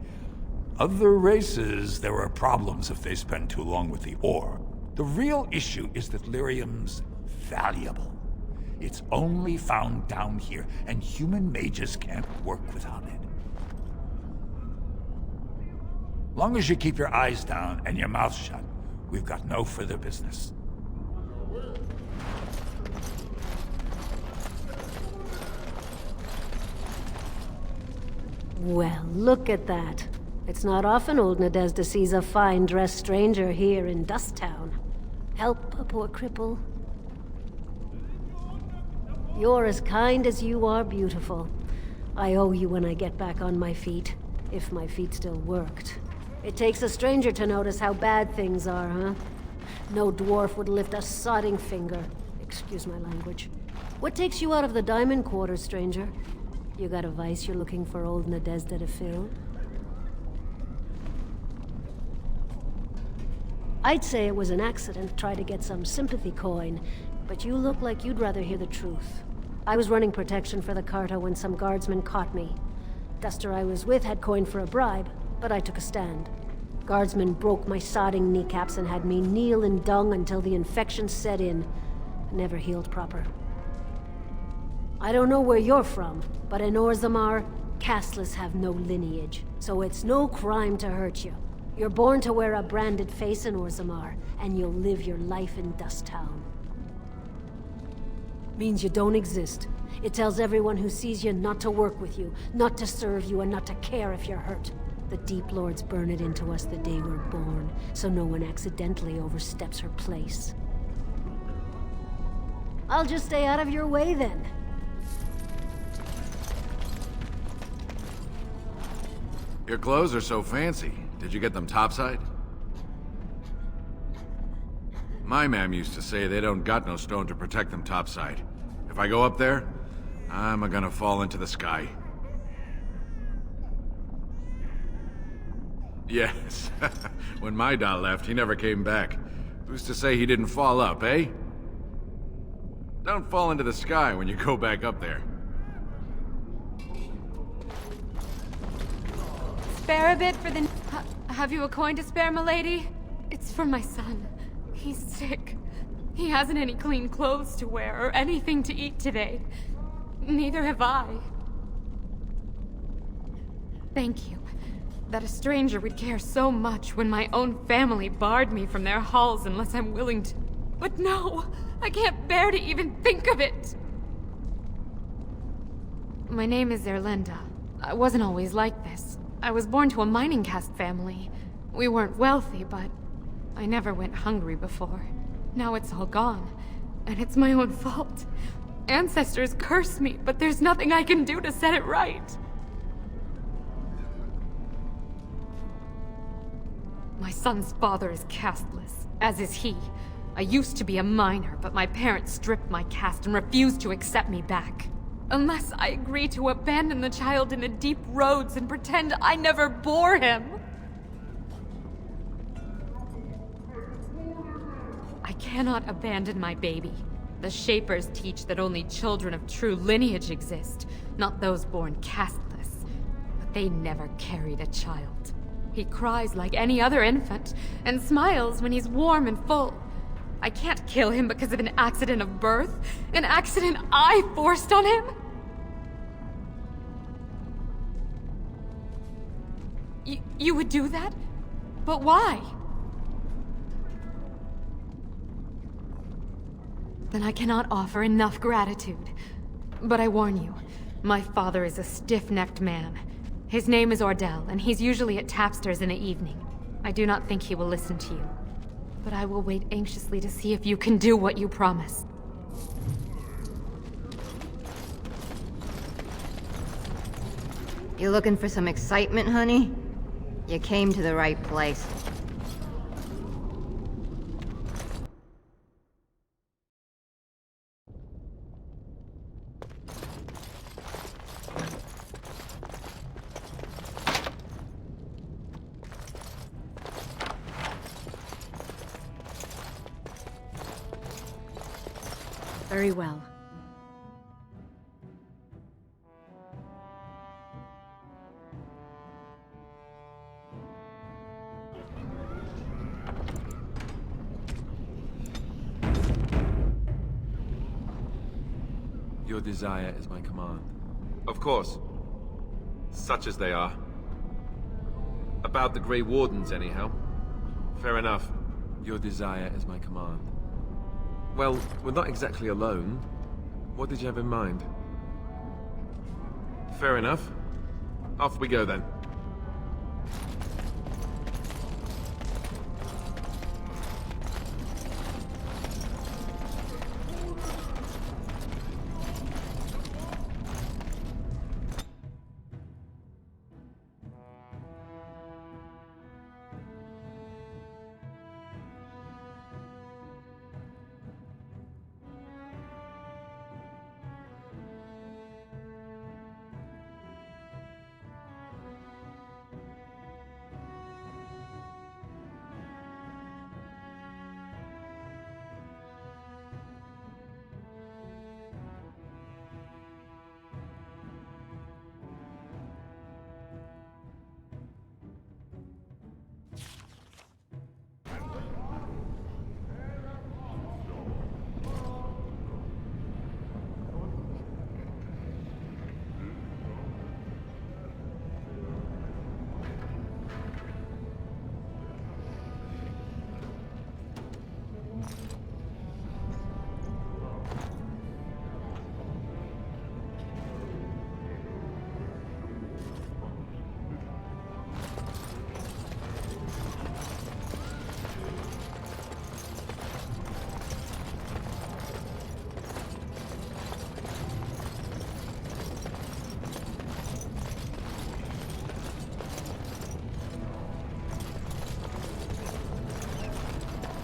Other races, there are problems if they spend too long with the ore. The real issue is that lyrium's valuable. It's only found down here, and human mages can't work without it. Long as you keep your eyes down and your mouth shut, we've got no further business. Well, look at that. It's not often old Nadezhda sees a fine-dressed stranger here in Dust Town. Help a poor cripple. You're as kind as you are beautiful. I owe you when I get back on my feet, if my feet still worked. It takes a stranger to notice how bad things are, huh? No dwarf would lift a sodding finger. Excuse my language. What takes you out of the diamond quarters, stranger? You got a vice you're looking for old Nadezhda to fill? I'd say it was an accident to try to get some sympathy coin, but you look like you'd rather hear the truth. I was running protection for the Carta when some guardsmen caught me. Duster I was with had coin for a bribe, but I took a stand. Guardsmen broke my sodding kneecaps and had me kneel in dung until the infection set in. Never healed proper. I don't know where you're from, but in Orzammar, casteless have no lineage, so it's no crime to hurt you. You're born to wear a branded face in Orzammar, and you'll live your life in Dust Town. Means you don't exist. It tells everyone who sees you not to work with you, not to serve you, and not to care if you're hurt. The Deep Lords burn it into us the day we're born, so no one accidentally oversteps her place. I'll just stay out of your way then. Your clothes are so fancy. Did you get them topside? My mam used to say they don't got no stone to protect them topside. If I go up there, I'm gonna fall into the sky. Yes. When my da left, he never came back. Who's to say he didn't fall up, eh? Don't fall into the sky when you go back up there. Spare a bit for the... have you a coin to spare, milady? It's for my son. He's sick. He hasn't any clean clothes to wear or anything to eat today. Neither have I. Thank you. That a stranger would care so much when my own family barred me from their halls unless I'm willing to... But no! I can't bear to even think of it! My name is Erlinda. I wasn't always like this. I was born to a mining caste family. We weren't wealthy, but I never went hungry before. Now it's all gone, and it's my own fault. Ancestors curse me, but there's nothing I can do to set it right. My son's father is casteless, as is he. I used to be a minor, but my parents stripped my caste and refused to accept me back. Unless I agree to abandon the child in the deep roads and pretend I never bore him. I cannot abandon my baby. The Shapers teach that only children of true lineage exist, not those born casteless. But they never carried a child. He cries like any other infant, and smiles when he's warm and full. I can't kill him because of an accident of birth, an accident I forced on him. You would do that? But why? Then I cannot offer enough gratitude. But I warn you, my father is a stiff-necked man. His name is Ordell, and he's usually at tapsters in the evening. I do not think he will listen to you. But I will wait anxiously to see if you can do what you promise. You looking for some excitement, honey? You came to the right place. Very well. Your desire is my command. Of course. Such as they are. About the Grey Wardens, anyhow. Fair enough. Your desire is my command. Well, we're not exactly alone. What did you have in mind? Fair enough. Off we go then.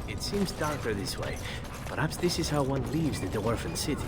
It seems darker this way. Perhaps this is how one leaves the Dwarven city.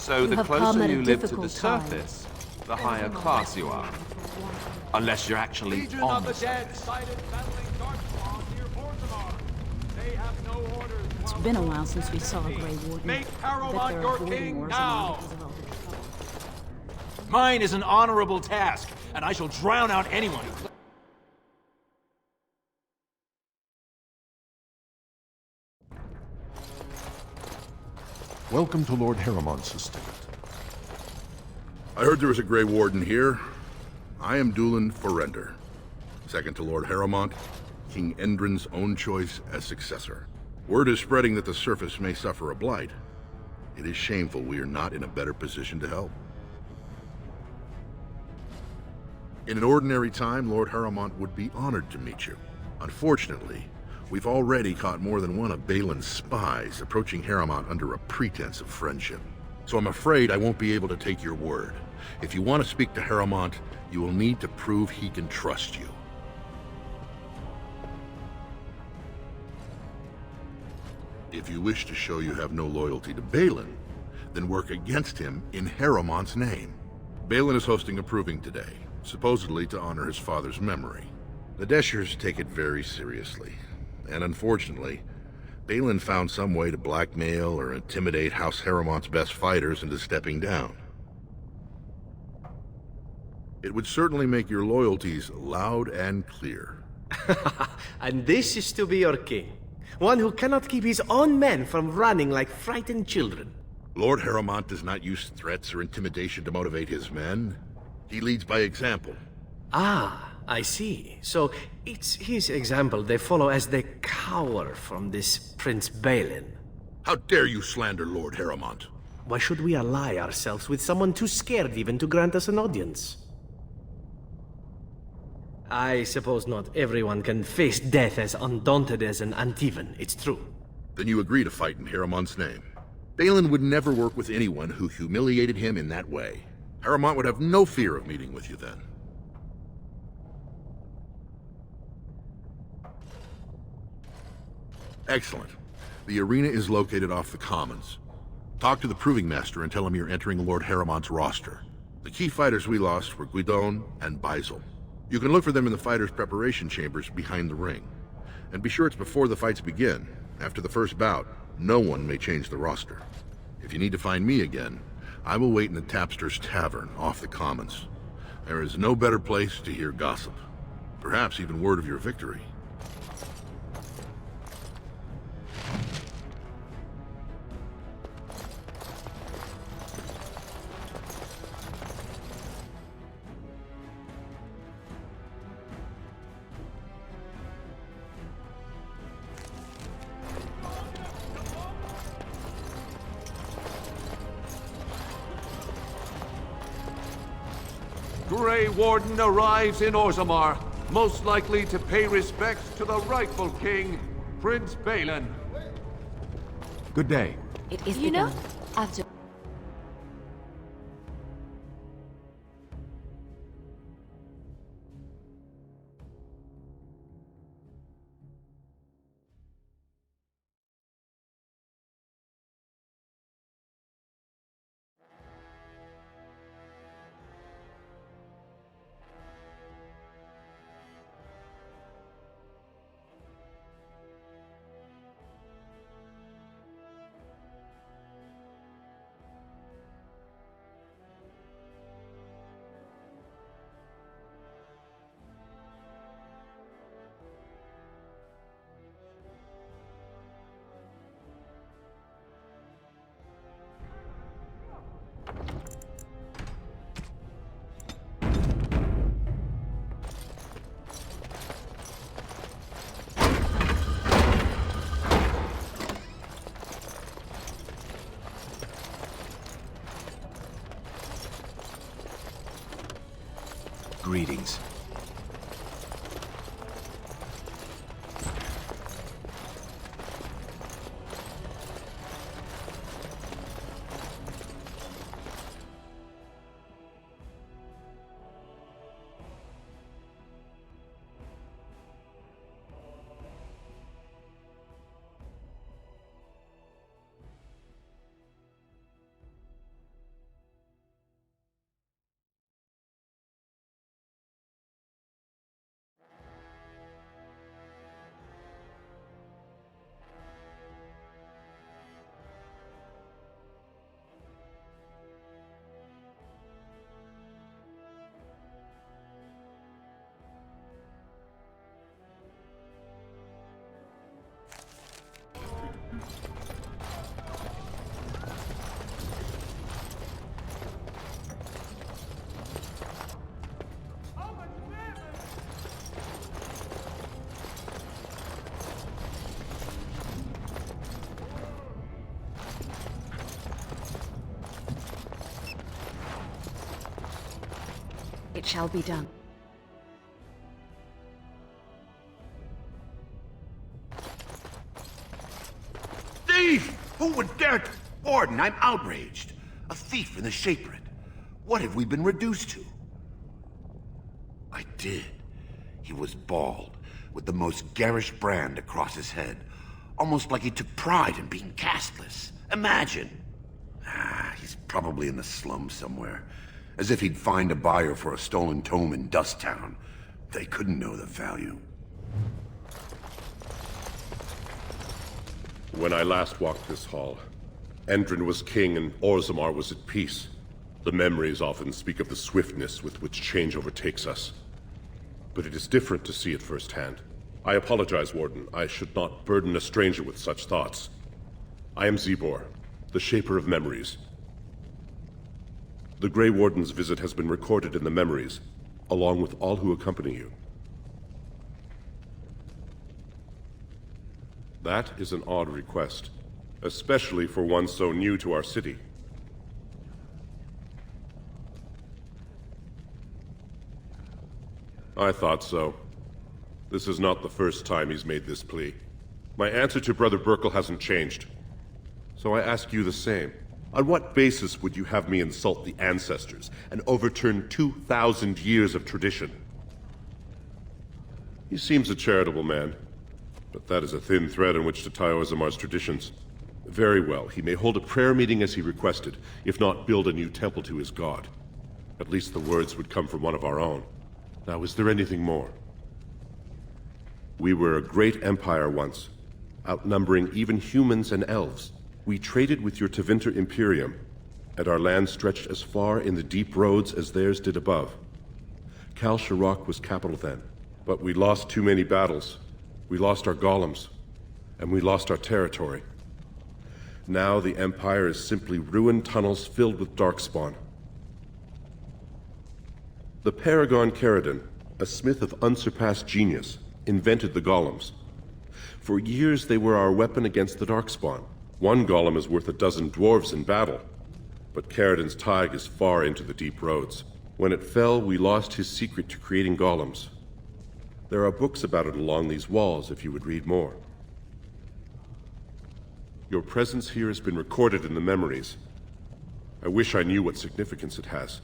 So You the have come closer at a you live to the difficult time. surface, the higher class you are. Unless you're actually Legion on of the the Dead sighted battling Darkspawn near BOREZAMMAR. They have no orders. It's been a while since we saw a Grey Warden. Make I bet Harrowmont they're your avoiding king BOREZAMMAR now! because of all the trouble. Mine is an honorable task, and I shall drown out anyone who... Welcome to Lord Harrowmont's estate. I heard there was a Grey Warden here. I am Dulin Forrender. Second to Lord Harrowmont, King Endrin's own choice as successor. Word is spreading that the surface may suffer a blight. It is shameful we are not in a better position to help. In an ordinary time, Lord Harrowmont would be honored to meet you. Unfortunately, we've already caught more than one of Balin's spies approaching Harrowmont under a pretense of friendship. So I'm afraid I won't be able to take your word. If you want to speak to Harrowmont, you will need to prove he can trust you. If you wish to show you have no loyalty to Balin, then work against him in Harrowmont's name. Balin is hosting a proving today, supposedly to honor his father's memory. The Deshers take it very seriously, and unfortunately, Balin found some way to blackmail or intimidate House Harrowmont's best fighters into stepping down. It would certainly make your loyalties loud and clear. And this is to be your king. One who cannot keep his own men from running like frightened children. Lord Harrowmont does not use threats or intimidation to motivate his men. He leads by example. Ah, I see. So it's his example they follow as they cower from this Prince Balin. How dare you slander Lord Harrowmont? Why should we ally ourselves with someone too scared even to grant us an audience? I suppose not everyone can face death as undaunted as an Antivan, it's true. Then you agree to fight in Harrowmont's name. Balin would never work with anyone who humiliated him in that way. Harrowmont would have no fear of meeting with you then. Excellent. The arena is located off the Commons. Talk to the Proving Master and tell him you're entering Lord Harrowmont's roster. The key fighters we lost were Guidon and Baisel. You can look for them in the fighters' preparation chambers behind the ring. And be sure it's before the fights begin. After the first bout, no one may change the roster. If you need to find me again, I will wait in the Tapster's Tavern off the Commons. There is no better place to hear gossip. Perhaps even word of your victory. Grey Warden arrives in Orzammar, most likely to pay respects to the rightful king, Prince Balin. Good day. It is You know, begun. After Greetings. It shall be done. Thief! Who would dare to... Warden, I'm outraged. A thief in the Shapered. What have we been reduced to? I did. He was bald, with the most garish brand across his head. Almost like he took pride in being castless. Imagine! He's probably in the slums somewhere. As if he'd find a buyer for a stolen tome in Dust Town. They couldn't know the value. When I last walked this hall, Endrin was king and Orzammar was at peace. The memories often speak of the swiftness with which change overtakes us. But it is different to see it firsthand. I apologize, Warden. I should not burden a stranger with such thoughts. I am Zebor, the Shaper of Memories. The Grey Warden's visit has been recorded in the memories, along with all who accompany you. That is an odd request, especially for one so new to our city. I thought so. This is not the first time he's made this plea. My answer to Brother Burkle hasn't changed. So I ask you the same. On what basis would you have me insult the ancestors and overturn 2,000 years of tradition? He seems a charitable man, but that is a thin thread on which to tie Orzammar's traditions. Very well, he may hold a prayer meeting as he requested, if not build a new temple to his god. At least the words would come from one of our own. Now, is there anything more? We were a great empire once, outnumbering even humans and elves. We traded with your Tevinter Imperium, and our land stretched as far in the deep roads as theirs did above. Kal Sharok was capital then, but we lost too many battles. We lost our golems, and we lost our territory. Now the Empire is simply ruined tunnels filled with darkspawn. The Paragon Caridon, a smith of unsurpassed genius, invented the golems. For years they were our weapon against the darkspawn. One golem is worth a dozen dwarves in battle, but Caridon's tide is far into the deep roads. When it fell, we lost his secret to creating golems. There are books about it along these walls if you would read more. Your presence here has been recorded in the memories. I wish I knew what significance it has.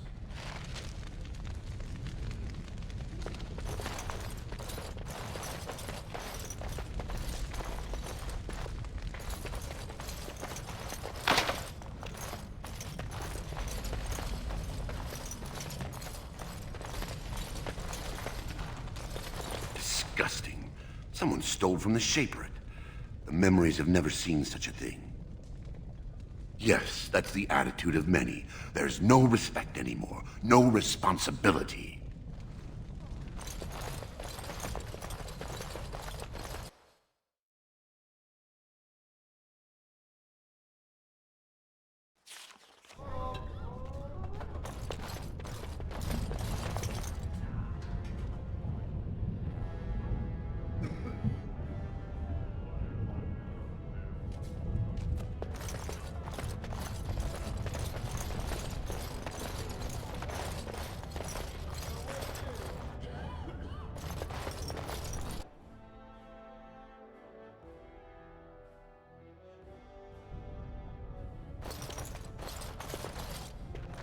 Disgusting. Someone stole from the Shapered. The memories have never seen such a thing. Yes, that's the attitude of many. There's no respect anymore. No responsibility.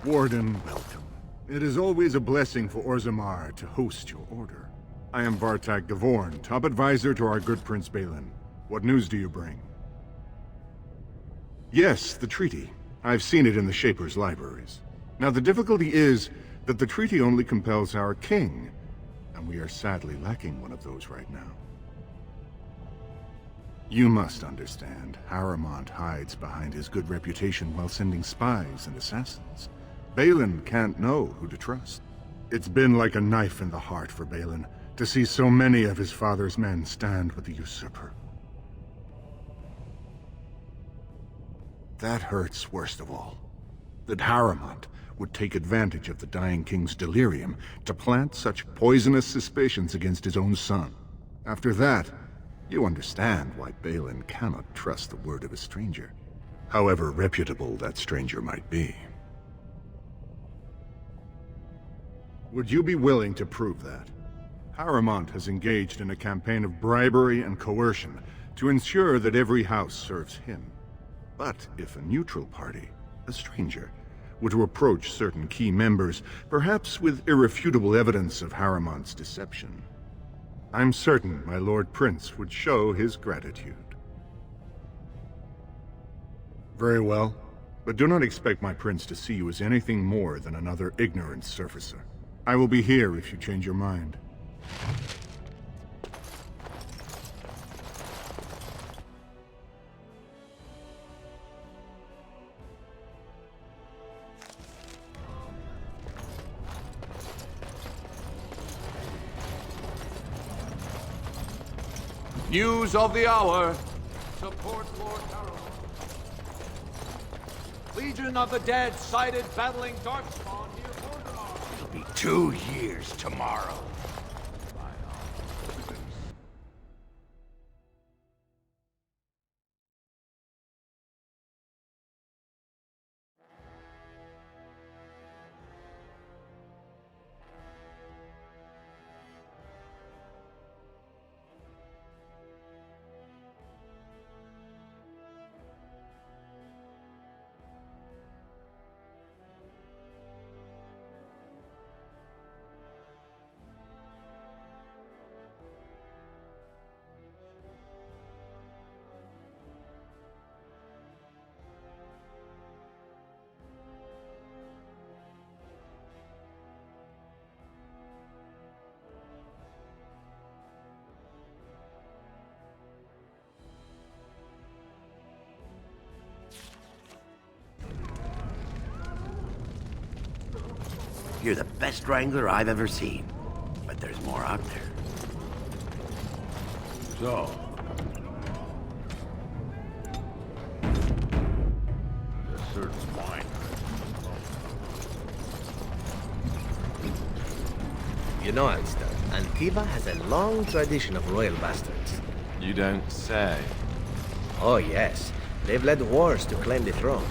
Warden, welcome. It is always a blessing for Orzammar to host your order. I am Vartak Gavorn, top advisor to our good Prince Balin. What news do you bring? Yes, the treaty. I've seen it in the Shaper's libraries. Now the difficulty is that the treaty only compels our king, and we are sadly lacking one of those right now. You must understand, Harrowmont hides behind his good reputation while sending spies and assassins. Balin can't know who to trust. It's been like a knife in the heart for Balin to see so many of his father's men stand with the usurper. That hurts worst of all. That Harrowmont would take advantage of the dying king's delirium to plant such poisonous suspicions against his own son. After that, you understand why Balin cannot trust the word of a stranger, however reputable that stranger might be. Would you be willing to prove that? Harrowmont has engaged in a campaign of bribery and coercion to ensure that every house serves him. But if a neutral party, a stranger, were to approach certain key members, perhaps with irrefutable evidence of Harrowmont's deception, I'm certain my Lord Prince would show his gratitude. Very well, but do not expect my prince to see you as anything more than another ignorant surfacer. I will be here if you change your mind. News of the hour. Support Lord Harrow. Legion of the Dead sighted battling Darkspawn near BOREZAMMAR. It'll be 2 years tomorrow. You're the best wrangler I've ever seen. But there's more out there. So, a certain wine. You know, Ulster, Antiva has a long tradition of royal bastards. You don't say. Oh, yes. They've led wars to claim the throne.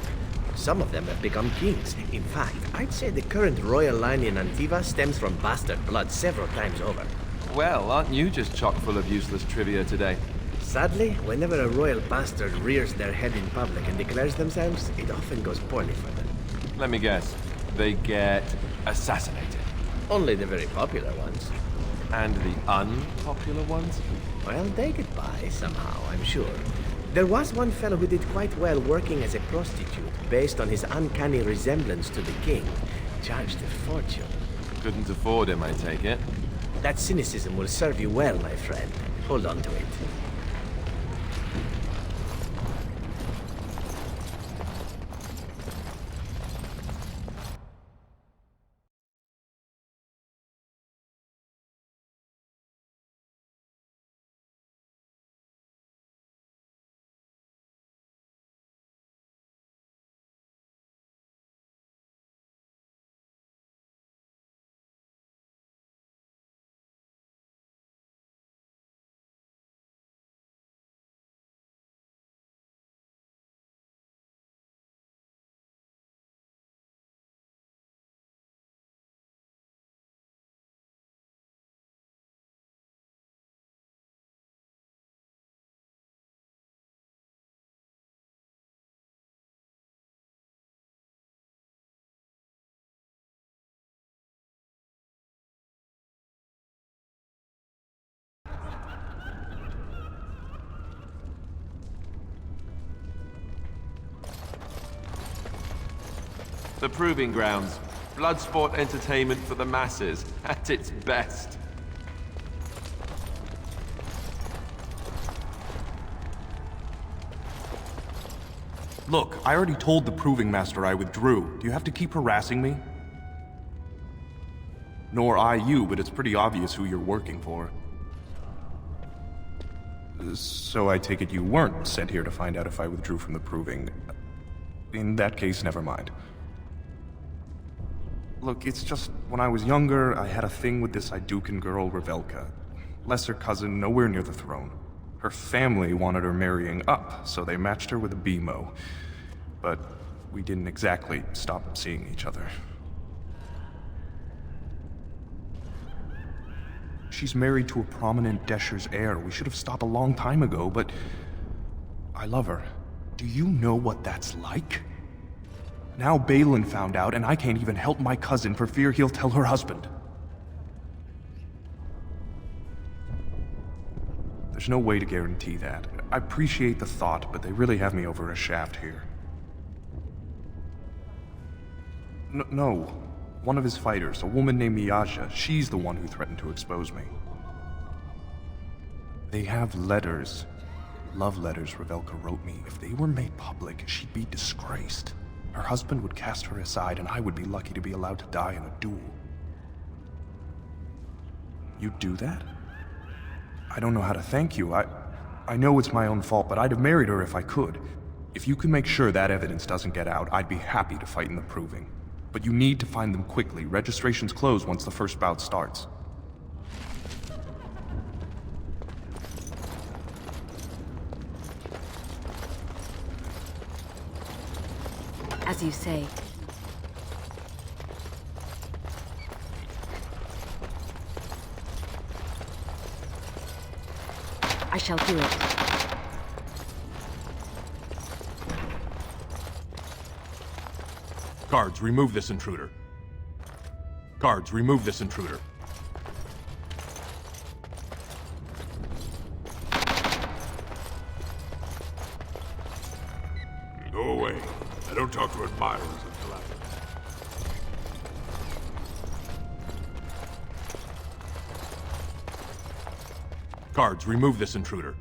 Some of them have become kings. In fact, I'd say the current royal line in Antiva stems from bastard blood several times over. Well, aren't you just chock full of useless trivia today? Sadly, whenever a royal bastard rears their head in public and declares themselves, it often goes poorly for them. Let me guess. They get assassinated. Only the very popular ones. And the unpopular ones? Well, they get by somehow, I'm sure. There was one fellow who did quite well working as a prostitute, based on his uncanny resemblance to the king. Charged a fortune. Couldn't afford him, I take it. That cynicism will serve you well, my friend. Hold on to it. The Proving Grounds. Bloodsport entertainment for the masses, at its best. Look, I already told the Proving Master I withdrew. Do you have to keep harassing me? Nor I you, but it's pretty obvious who you're working for. So I take it you weren't sent here to find out if I withdrew from the Proving. In that case, never mind. Look, it's just, when I was younger, I had a thing with this Idukan girl, Revelka. Lesser cousin, nowhere near the throne. Her family wanted her marrying up, so they matched her with a BMO. But we didn't exactly stop seeing each other. she's married to a prominent Desher's heir. We should have stopped a long time ago, but I love her. Do you know what that's like? Now Balin found out, and I can't even help my cousin for fear he'll tell her husband. There's no way to guarantee that. I appreciate the thought, but they really have me over a shaft here. No. One of his fighters, a woman named Miyaja, she's the one who threatened to expose me. They have letters. Love letters Revelka wrote me. If they were made public, she'd be disgraced. Her husband would cast her aside, and I would be lucky to be allowed to die in a duel. You'd do that? I don't know how to thank you. I know it's my own fault, but I'd have married her if I could. If you can make sure that evidence doesn't get out, I'd be happy to fight in the proving. But you need to find them quickly. Registrations close once the first bout starts. As you say. I shall do it. Guards, remove this intruder. Guards, remove this intruder. Go away. I don't talk to admirers until after. Guards, remove this intruder.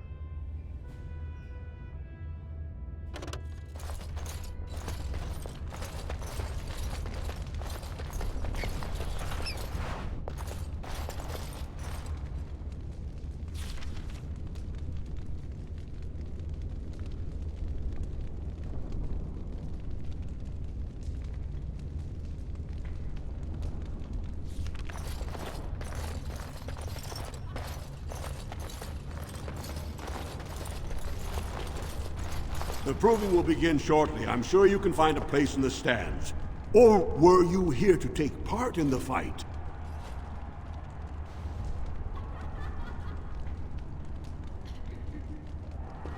The proving will begin shortly. I'm sure you can find a place in the stands. Or were you here to take part in the fight?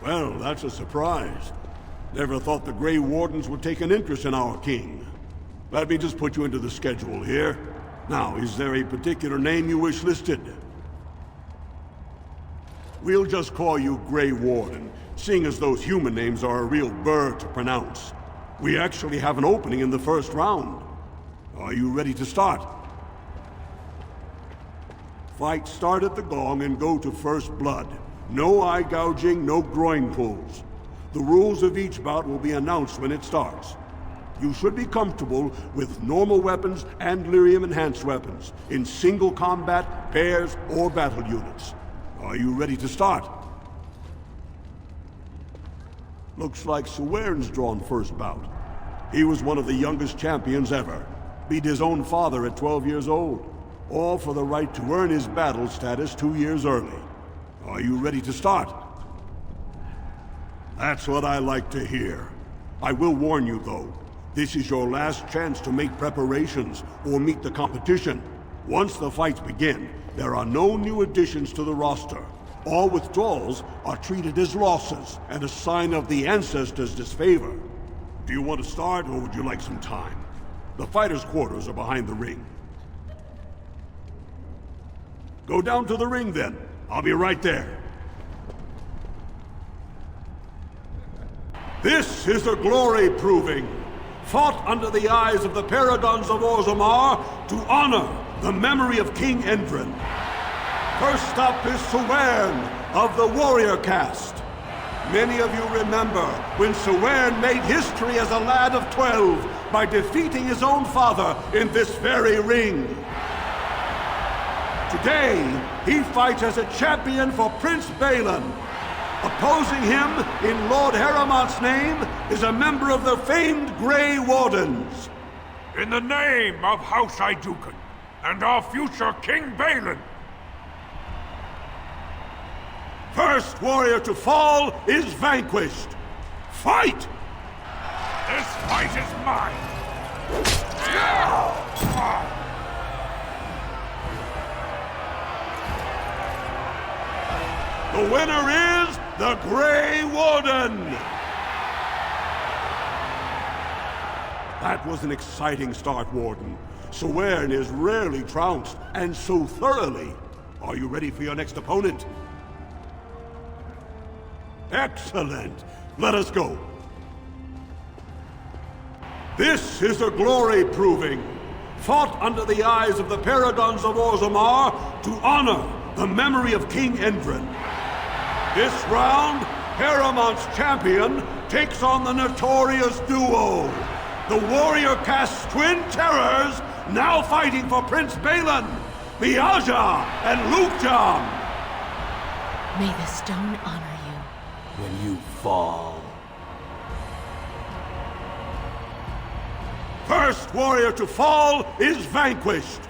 Well, that's a surprise. Never thought the Grey Wardens would take an interest in our king. Let me just put you into the schedule here. Now, is there a particular name you wish listed? We'll just call you Grey Warden, seeing as those human names are a real burr to pronounce. We actually have an opening in the first round. Are you ready to start? Fight start at the gong and go to first blood. No eye gouging, no groin pulls. The rules of each bout will be announced when it starts. You should be comfortable with normal weapons and lyrium-enhanced weapons, in single combat, pairs, or battle units. Are you ready to start? Looks like Suwern's drawn first bout. He was one of the youngest champions ever. Beat his own father at 12 years old. All for the right to earn his battle status 2 years early. Are you ready to start? That's what I like to hear. I will warn you though, this is your last chance to make preparations or meet the competition. Once the fights begin, there are no new additions to the roster. All withdrawals are treated as losses and a sign of the ancestors' disfavor. Do you want to start or would you like some time? The fighters' quarters are behind the ring. Go down to the ring then. I'll be right there. This is a glory proving, fought under the eyes of the paragons of BOREZAMMAR to honor the memory of King Endrin. First up is Suwern of the warrior caste. Many of you remember when Suwern made history as a lad of 12 by defeating his own father in this very ring. Today, he fights as a champion for Prince Balin. Opposing him, in Lord Haramont's name, is a member of the famed Grey Wardens. In the name of House Iduken and our future King Balin. First warrior to fall is vanquished. Fight! This fight is mine! The winner is the Grey Warden! That was an exciting start, Warden. Soern is rarely trounced, and so thoroughly. Are you ready for your next opponent? Excellent! Let us go. This is a glory proving, fought under the eyes of the Paragons of BOREZAMMAR to honor the memory of King Endrin. This round, Haramont's champion takes on the notorious duo, the warrior caste twin terrors now fighting for Prince Balin, Miaja and Lukjan. May the stone honor you. When you fall. First warrior to fall is vanquished.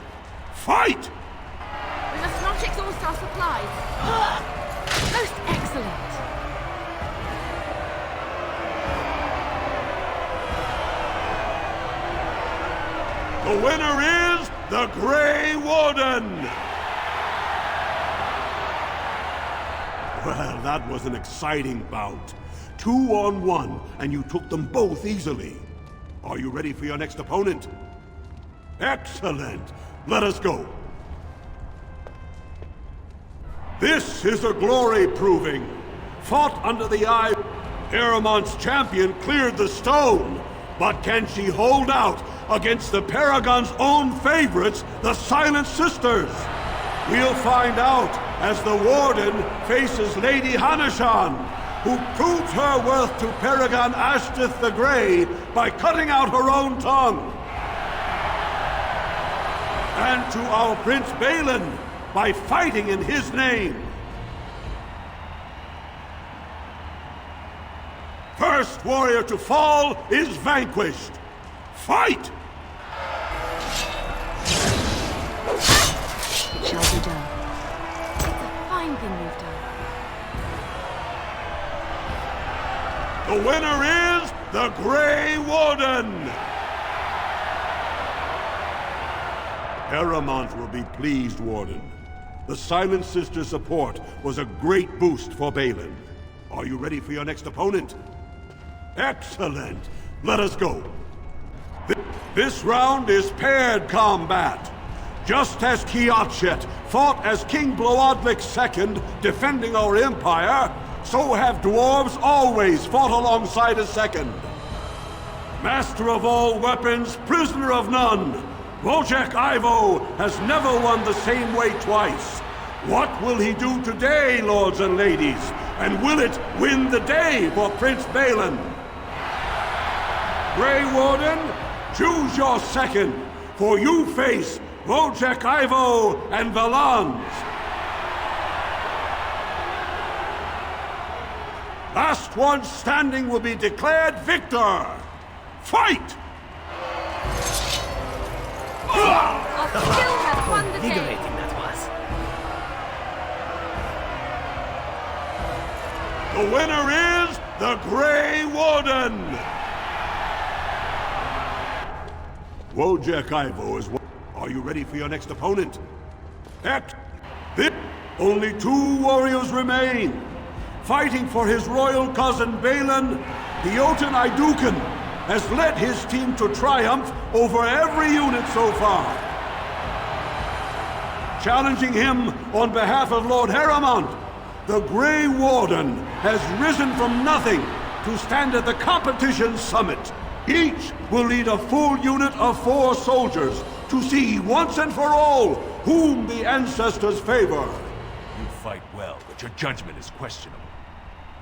Fight! We must not exhaust our supplies. Most excellent. The winner is the Grey Warden! Well, that was an exciting bout. 2-on-1, and you took them both easily. Are you ready for your next opponent? Excellent! Let us go. This is a glory proving, fought under the eye. Haramont's champion cleared the stone, but can she hold out against the Paragon's own favorites, the Silent Sisters? We'll find out as the Warden faces Lady Hanashan, who proves her worth to Paragon Ashtith the Grey by cutting out her own tongue. And to our Prince Balin by fighting in his name. First warrior to fall is vanquished. Fight! It shall be done. It's a fine thing we've done. The winner is the Grey Warden! Haramont will be pleased, Warden. The Silent Sister support was a great boost for Balin. Are you ready for your next opponent? Excellent! Let us go. This round is paired combat. Just as Kiatchet fought as King Bloodlick II, defending our empire, so have dwarves always fought alongside a second. Master of all weapons, prisoner of none, Wojciech Ivo has never won the same way twice. What will he do today, lords and ladies? And will it win the day for Prince Balin? Grey Warden, choose your second, for you face Wojciech Ivo and Valans. Last one standing will be declared victor. Fight! Our skill has won the day. Invigorating that was. The winner is the Grey Warden! Wojciech Ivo is one. Are you ready for your next opponent? Only 2 warriors remain. Fighting for his royal cousin Balin, the Jotun Idukun has led his team to triumph over every unit so far. Challenging him on behalf of Lord Haramont, the Grey Warden has risen from nothing to stand at the competition summit. Each will lead a full unit of 4 soldiers to see once and for all whom the ancestors favor. You fight well, but your judgment is questionable.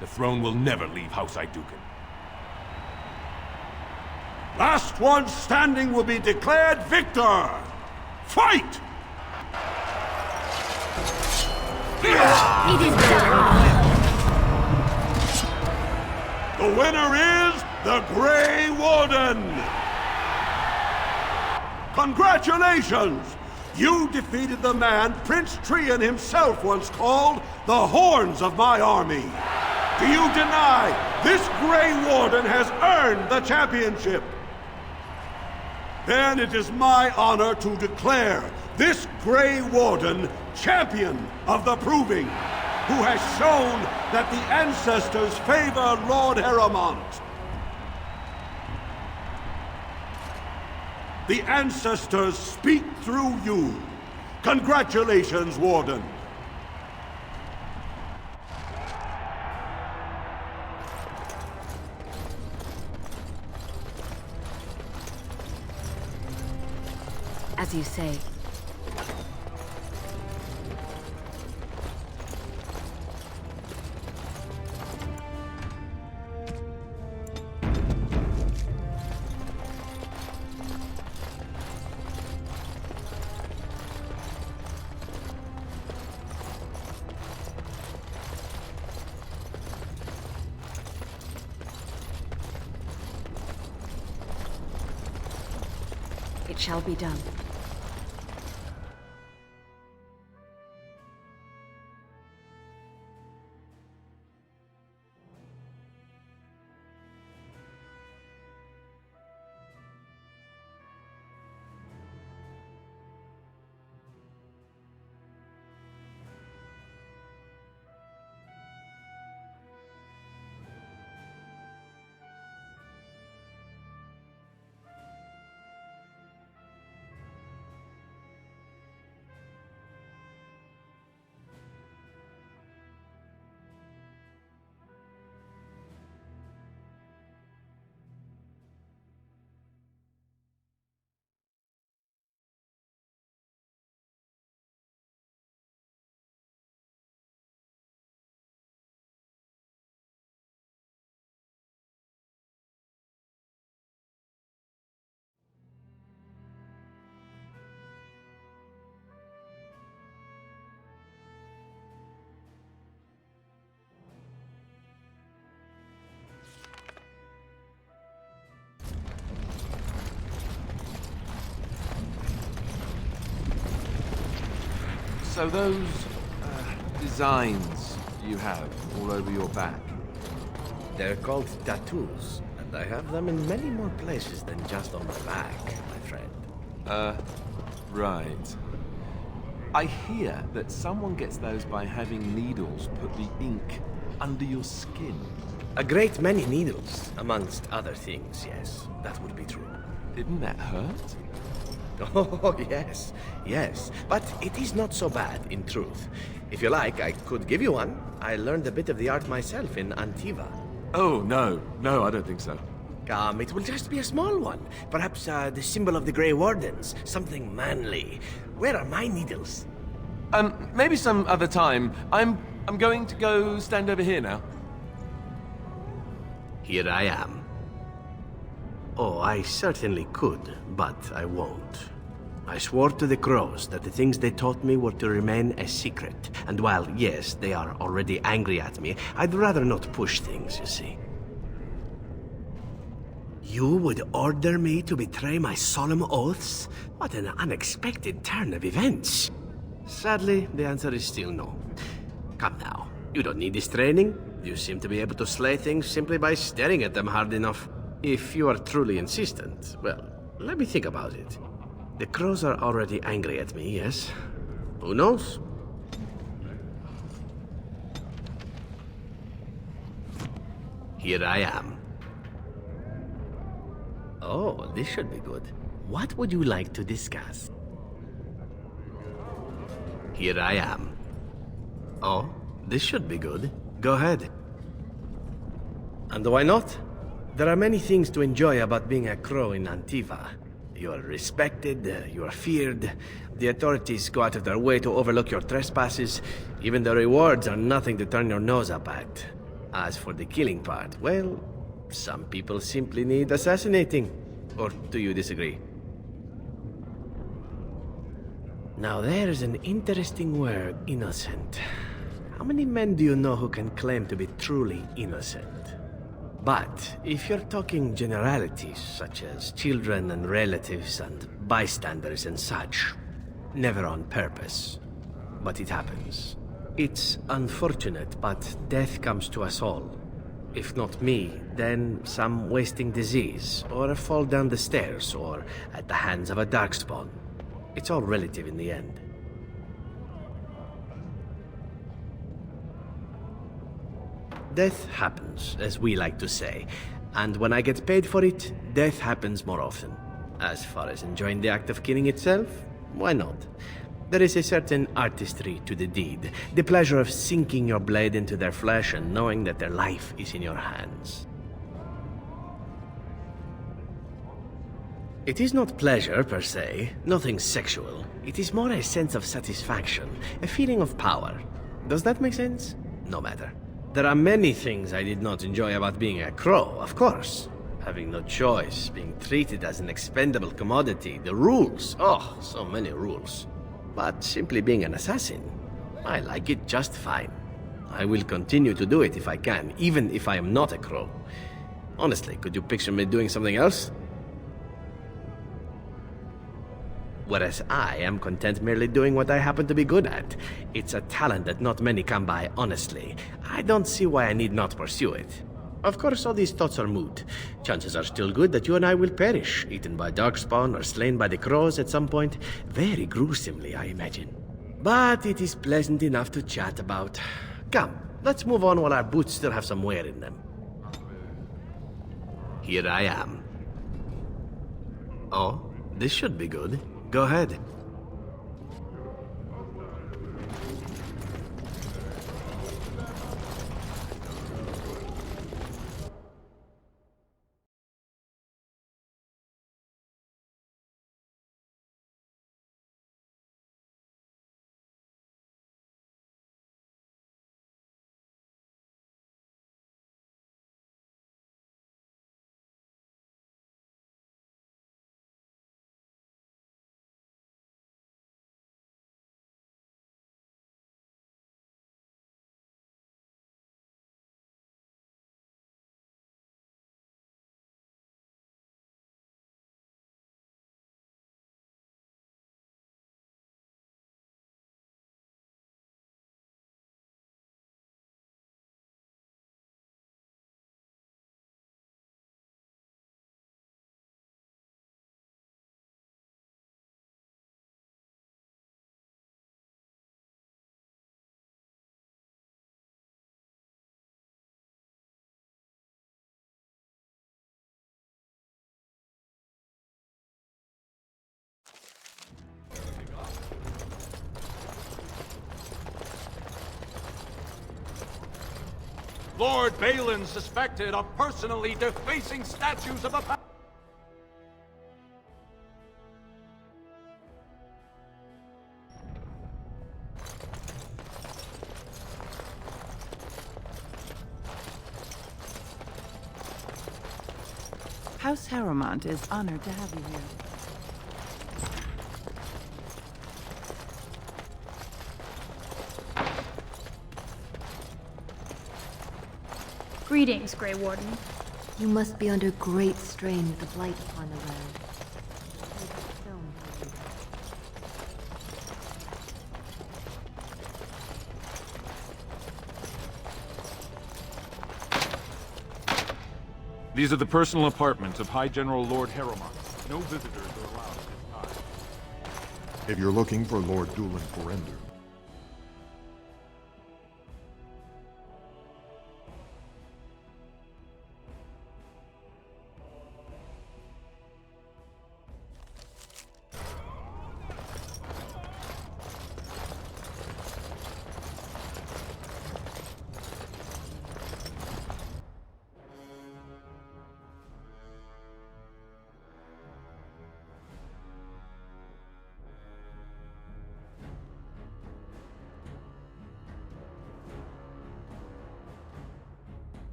The throne will never leave House Idukun. Last one standing will be declared victor. Fight! It is done. The winner is the Grey Warden! Congratulations! You defeated the man Prince Trian himself once called the Horns of my army. Do you deny this Grey Warden has earned the championship? Then it is my honor to declare this Grey Warden champion of the Proving. who has shown that the ancestors favor Lord Heremont. The ancestors speak through you. Congratulations, Warden. As you say. It shall be done. So those designs you have all over your back? They're called tattoos, and I have them in many more places than just on my back, my friend. Right. I hear that someone gets those by having needles put the ink under your skin. A great many needles, amongst other things, yes. That would be true. Didn't that hurt? Oh, yes, yes. But it is not so bad, in truth. If you like, I could give you one. I learned a bit of the art myself in Antiva. Oh, no, I don't think so. Come, it will just be a small one. Perhaps the symbol of the Grey Wardens. Something manly. Where are my needles? Maybe some other time. I'm going to go stand over here now. Here I am. Oh, I certainly could, but I won't. I swore to the crows that the things they taught me were to remain a secret. And while, yes, they are already angry at me, I'd rather not push things, you see. You would order me to betray my solemn oaths? What an unexpected turn of events. Sadly, the answer is still no. Come now, you don't need this training. You seem to be able to slay things simply by staring at them hard enough. If you are truly insistent, well, let me think about it. The crows are already angry at me, yes? Who knows? Here I am. Oh, this should be good. What would you like to discuss? Here I am. Oh, this should be good. Go ahead. And why not? There are many things to enjoy about being a crow in Antiva. You are respected, you are feared, the authorities go out of their way to overlook your trespasses, even the rewards are nothing to turn your nose up at. As for the killing part, well, some people simply need assassinating. Or do you disagree? Now there's an interesting word, innocent. How many men do you know who can claim to be truly innocent? But if you're talking generalities, such as children and relatives and bystanders and such, never on purpose. But it happens. It's unfortunate, but death comes to us all. If not me, then some wasting disease, or a fall down the stairs, or at the hands of a darkspawn. It's all relative in the end. Death happens, as we like to say. And when I get paid for it, death happens more often. As far as enjoying the act of killing itself, why not? There is a certain artistry to the deed, the pleasure of sinking your blade into their flesh and knowing that their life is in your hands. It is not pleasure per se, nothing sexual. It is more a sense of satisfaction, a feeling of power. Does that make sense? No matter. There are many things I did not enjoy about being a crow, of course. Having no choice, being treated as an expendable commodity, the rules. Oh, so many rules. But simply being an assassin, I like it just fine. I will continue to do it if I can, even if I am not a crow. Honestly, could you picture me doing something else? Whereas I am content merely doing what I happen to be good at. It's a talent that not many come by, honestly. I don't see why I need not pursue it. Of course, all these thoughts are moot. Chances are still good that you and I will perish, eaten by darkspawn or slain by the crows at some point. Very gruesomely, I imagine. But it is pleasant enough to chat about. Come, let's move on while our boots still have some wear in them. Here I am. Oh, this should be good. Go ahead. Lord Balin suspected of personally defacing statues of the past. House Harrowmont is honored to have you here. Greetings, Grey Warden. You must be under great strain with the blight upon the land. These are the personal apartments of High General Lord Harrowmont. No visitors are allowed at this time. If you're looking for Lord Doolin Forender,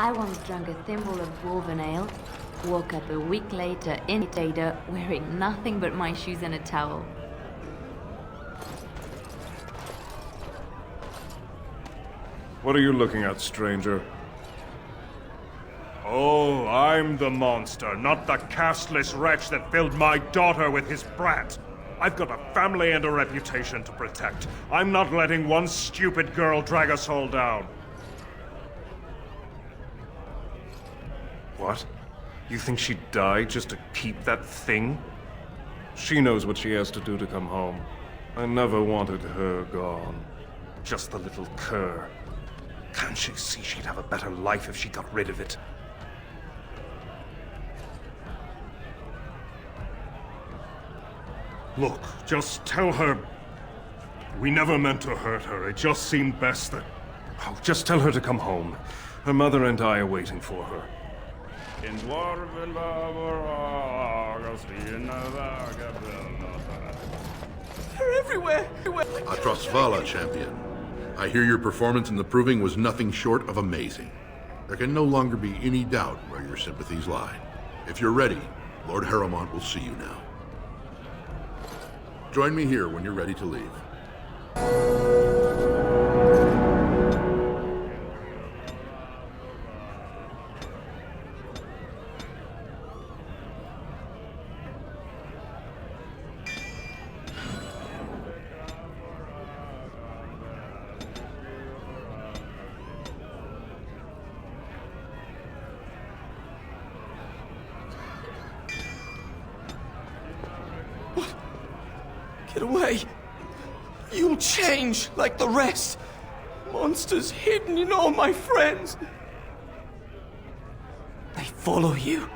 I once drank a thimble of dwarven ale, woke up a week later in Data wearing nothing but my shoes and a towel. What are you looking at, stranger? Oh, I'm the monster, not the casteless wretch that filled my daughter with his brat. I've got a family and a reputation to protect. I'm not letting one stupid girl drag us all down. What? You think she'd die just to keep that thing? She knows what she has to do to come home. I never wanted her gone. Just the little cur. Can't she see she'd have a better life if she got rid of it? Look, just tell her... We never meant to hurt her. It just seemed best that... Oh, just tell her to come home. Her mother and I are waiting for her. They're everywhere! Atrosvala, champion. I hear your performance in the proving was nothing short of amazing. There can no longer be any doubt where your sympathies lie. If you're ready, Lord Harrowmont will see you now. Join me here when you're ready to leave. Get away! You'll change like the rest! Monsters hidden in all my friends! They follow you.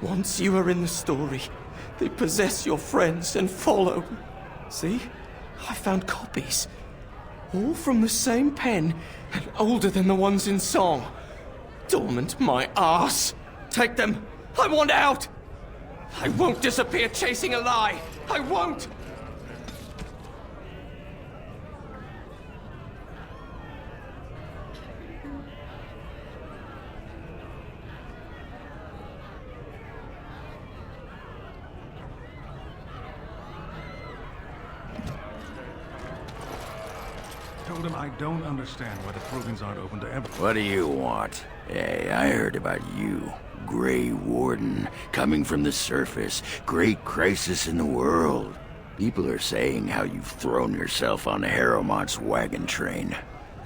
Once you are in the story, they possess your friends and follow. See? I found copies. All from the same pen, and older than the ones in song. Dormant my arse! Take them! I want out! I won't disappear chasing a lie! I won't! Told him I don't understand why the provings aren't open to everyone. What do you want? Hey, I heard about you. Grey Warden, coming from the surface. Great crisis in the world. People are saying how you've thrown yourself on Harrowmont's wagon train.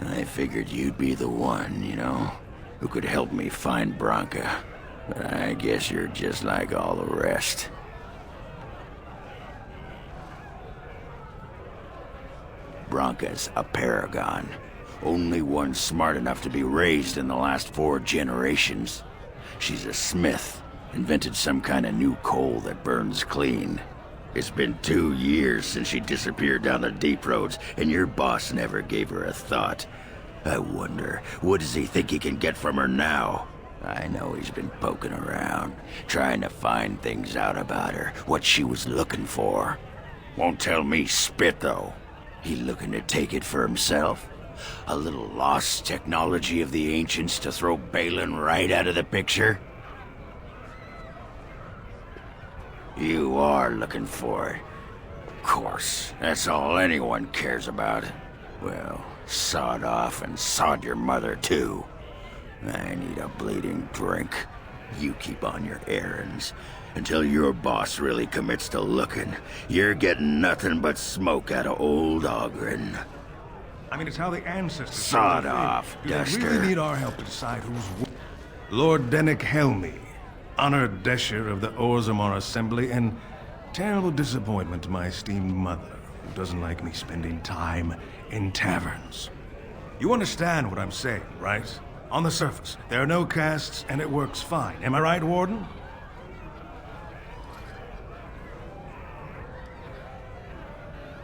I figured you'd be the one, you know, who could help me find Branka. But I guess you're just like all the rest. Branka's a paragon. Only one smart enough to be raised in the last 4 generations. She's a smith. Invented some kind of new coal that burns clean. It's been 2 years since she disappeared down the deep roads, and your boss never gave her a thought. I wonder, what does he think he can get from her now? I know he's been poking around, trying to find things out about her, what she was looking for. Won't tell me spit, though. He looking to take it for himself? A little lost technology of the ancients to throw Balin right out of the picture? You are looking for it. Of course, that's all anyone cares about. Well, sod off and sod your mother too. I need a bleeding drink. You keep on your errands. Until your boss really commits to looking, you're getting nothing but smoke out of old Ogren. I mean, it's how the ancestors... Sod off, Do Duster. they really need our help to decide who's... Lord Dennick Helmy, honored Desher of the BOREZAMMAR Assembly, and terrible disappointment to my esteemed mother, who doesn't like me spending time in taverns. You understand what I'm saying, right? On the surface, there are no castes, and it works fine. Am I right, Warden?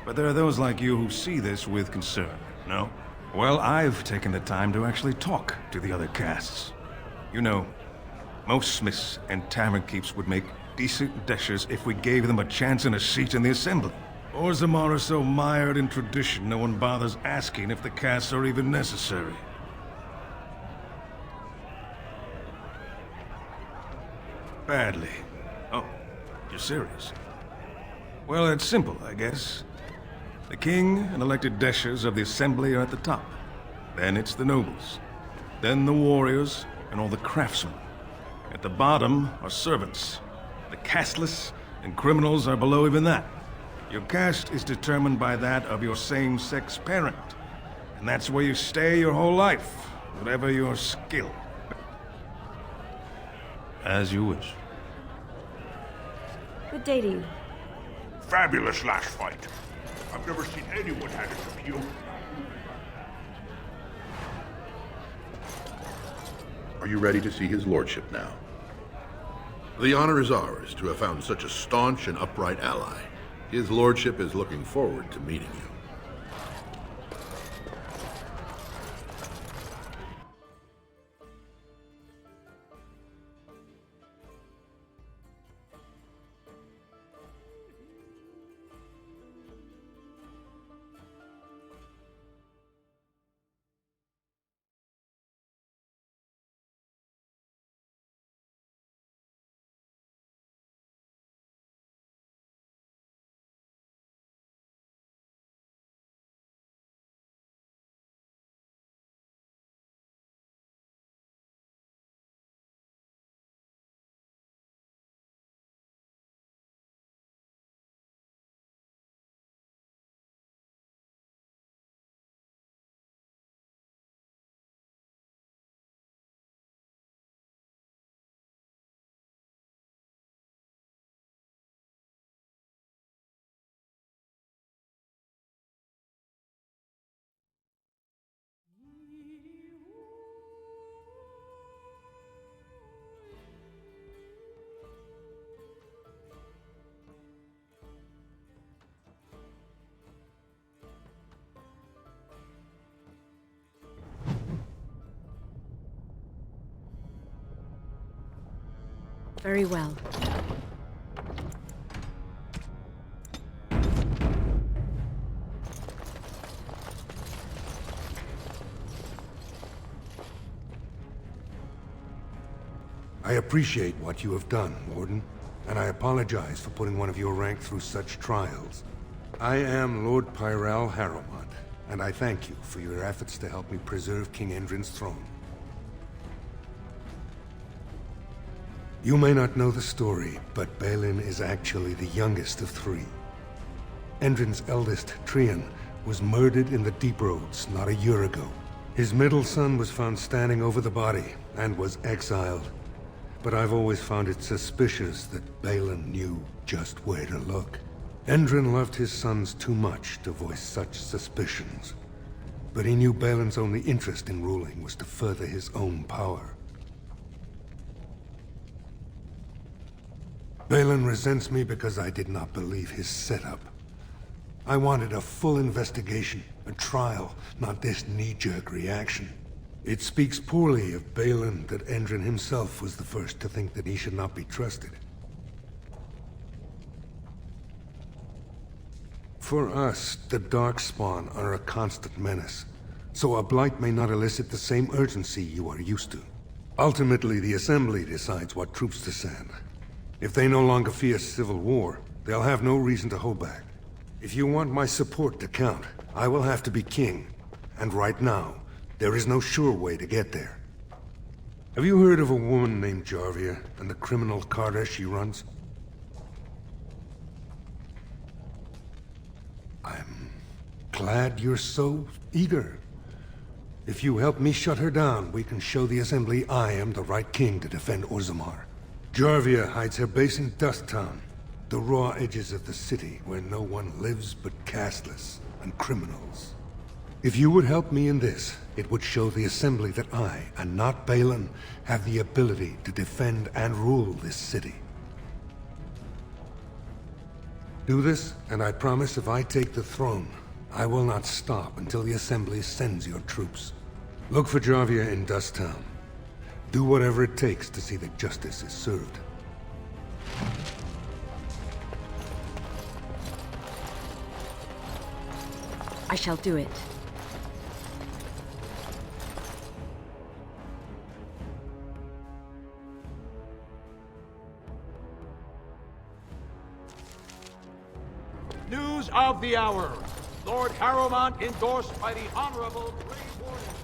But there are those like you who see this with concern, no? Well, I've taken the time to actually talk to the other castes. You know, most smiths and tavern keeps would make decent deshers if we gave them a chance and a seat in the assembly. BOREZAMMAR are so mired in tradition, no one bothers asking if the castes are even necessary. Badly. Oh, you're serious? Well, it's simple, I guess. The king and elected deshers of the assembly are at the top. Then it's the nobles. Then the warriors and all the craftsmen. At the bottom are servants. The casteless and criminals are below even that. Your caste is determined by that of your same-sex parent. And that's where you stay your whole life, whatever your skill. As you wish. Good day to you. Fabulous last fight. I've never seen anyone had it appeal. Are you ready to see his lordship now? The honor is ours to have found such a staunch and upright ally. His lordship is looking forward to meeting you. Very well. I appreciate what you have done, Warden, and I apologize for putting one of your rank through such trials. I am Lord Pyral Harrowmont, and I thank you for your efforts to help me preserve King Endrin's throne. You may not know the story, but Balin is actually the youngest of three. Endrin's eldest, Trian, was murdered in the Deep Roads not a year ago. His middle son was found standing over the body and was exiled. But I've always found it suspicious that Balin knew just where to look. Endrin loved his sons too much to voice such suspicions. But he knew Balin's only interest in ruling was to further his own power. Balin resents me because I did not believe his setup. I wanted a full investigation, a trial, not this knee-jerk reaction. It speaks poorly of Balin that Endrin himself was the first to think that he should not be trusted. For us, the Darkspawn are a constant menace, so a blight may not elicit the same urgency you are used to. Ultimately, the Assembly decides what troops to send. If they no longer fear civil war, they'll have no reason to hold back. If you want my support to count, I will have to be king. And right now, there is no sure way to get there. Have you heard of a woman named Jarvia and the criminal carter she runs? I'm glad you're so eager. If you help me shut her down, we can show the Assembly I am the right king to defend BOREZAMMAR. Jarvia hides her base in Dust Town, the raw edges of the city where no one lives but casteless and criminals. If you would help me in this, it would show the Assembly that I, and not Balin, have the ability to defend and rule this city. Do this, and I promise if I take the throne, I will not stop until the Assembly sends your troops. Look for Jarvia in Dust Town. Do whatever it takes to see that justice is served. I shall do it. News of the hour. Lord Harrowmont endorsed by the Honorable Grey Warden.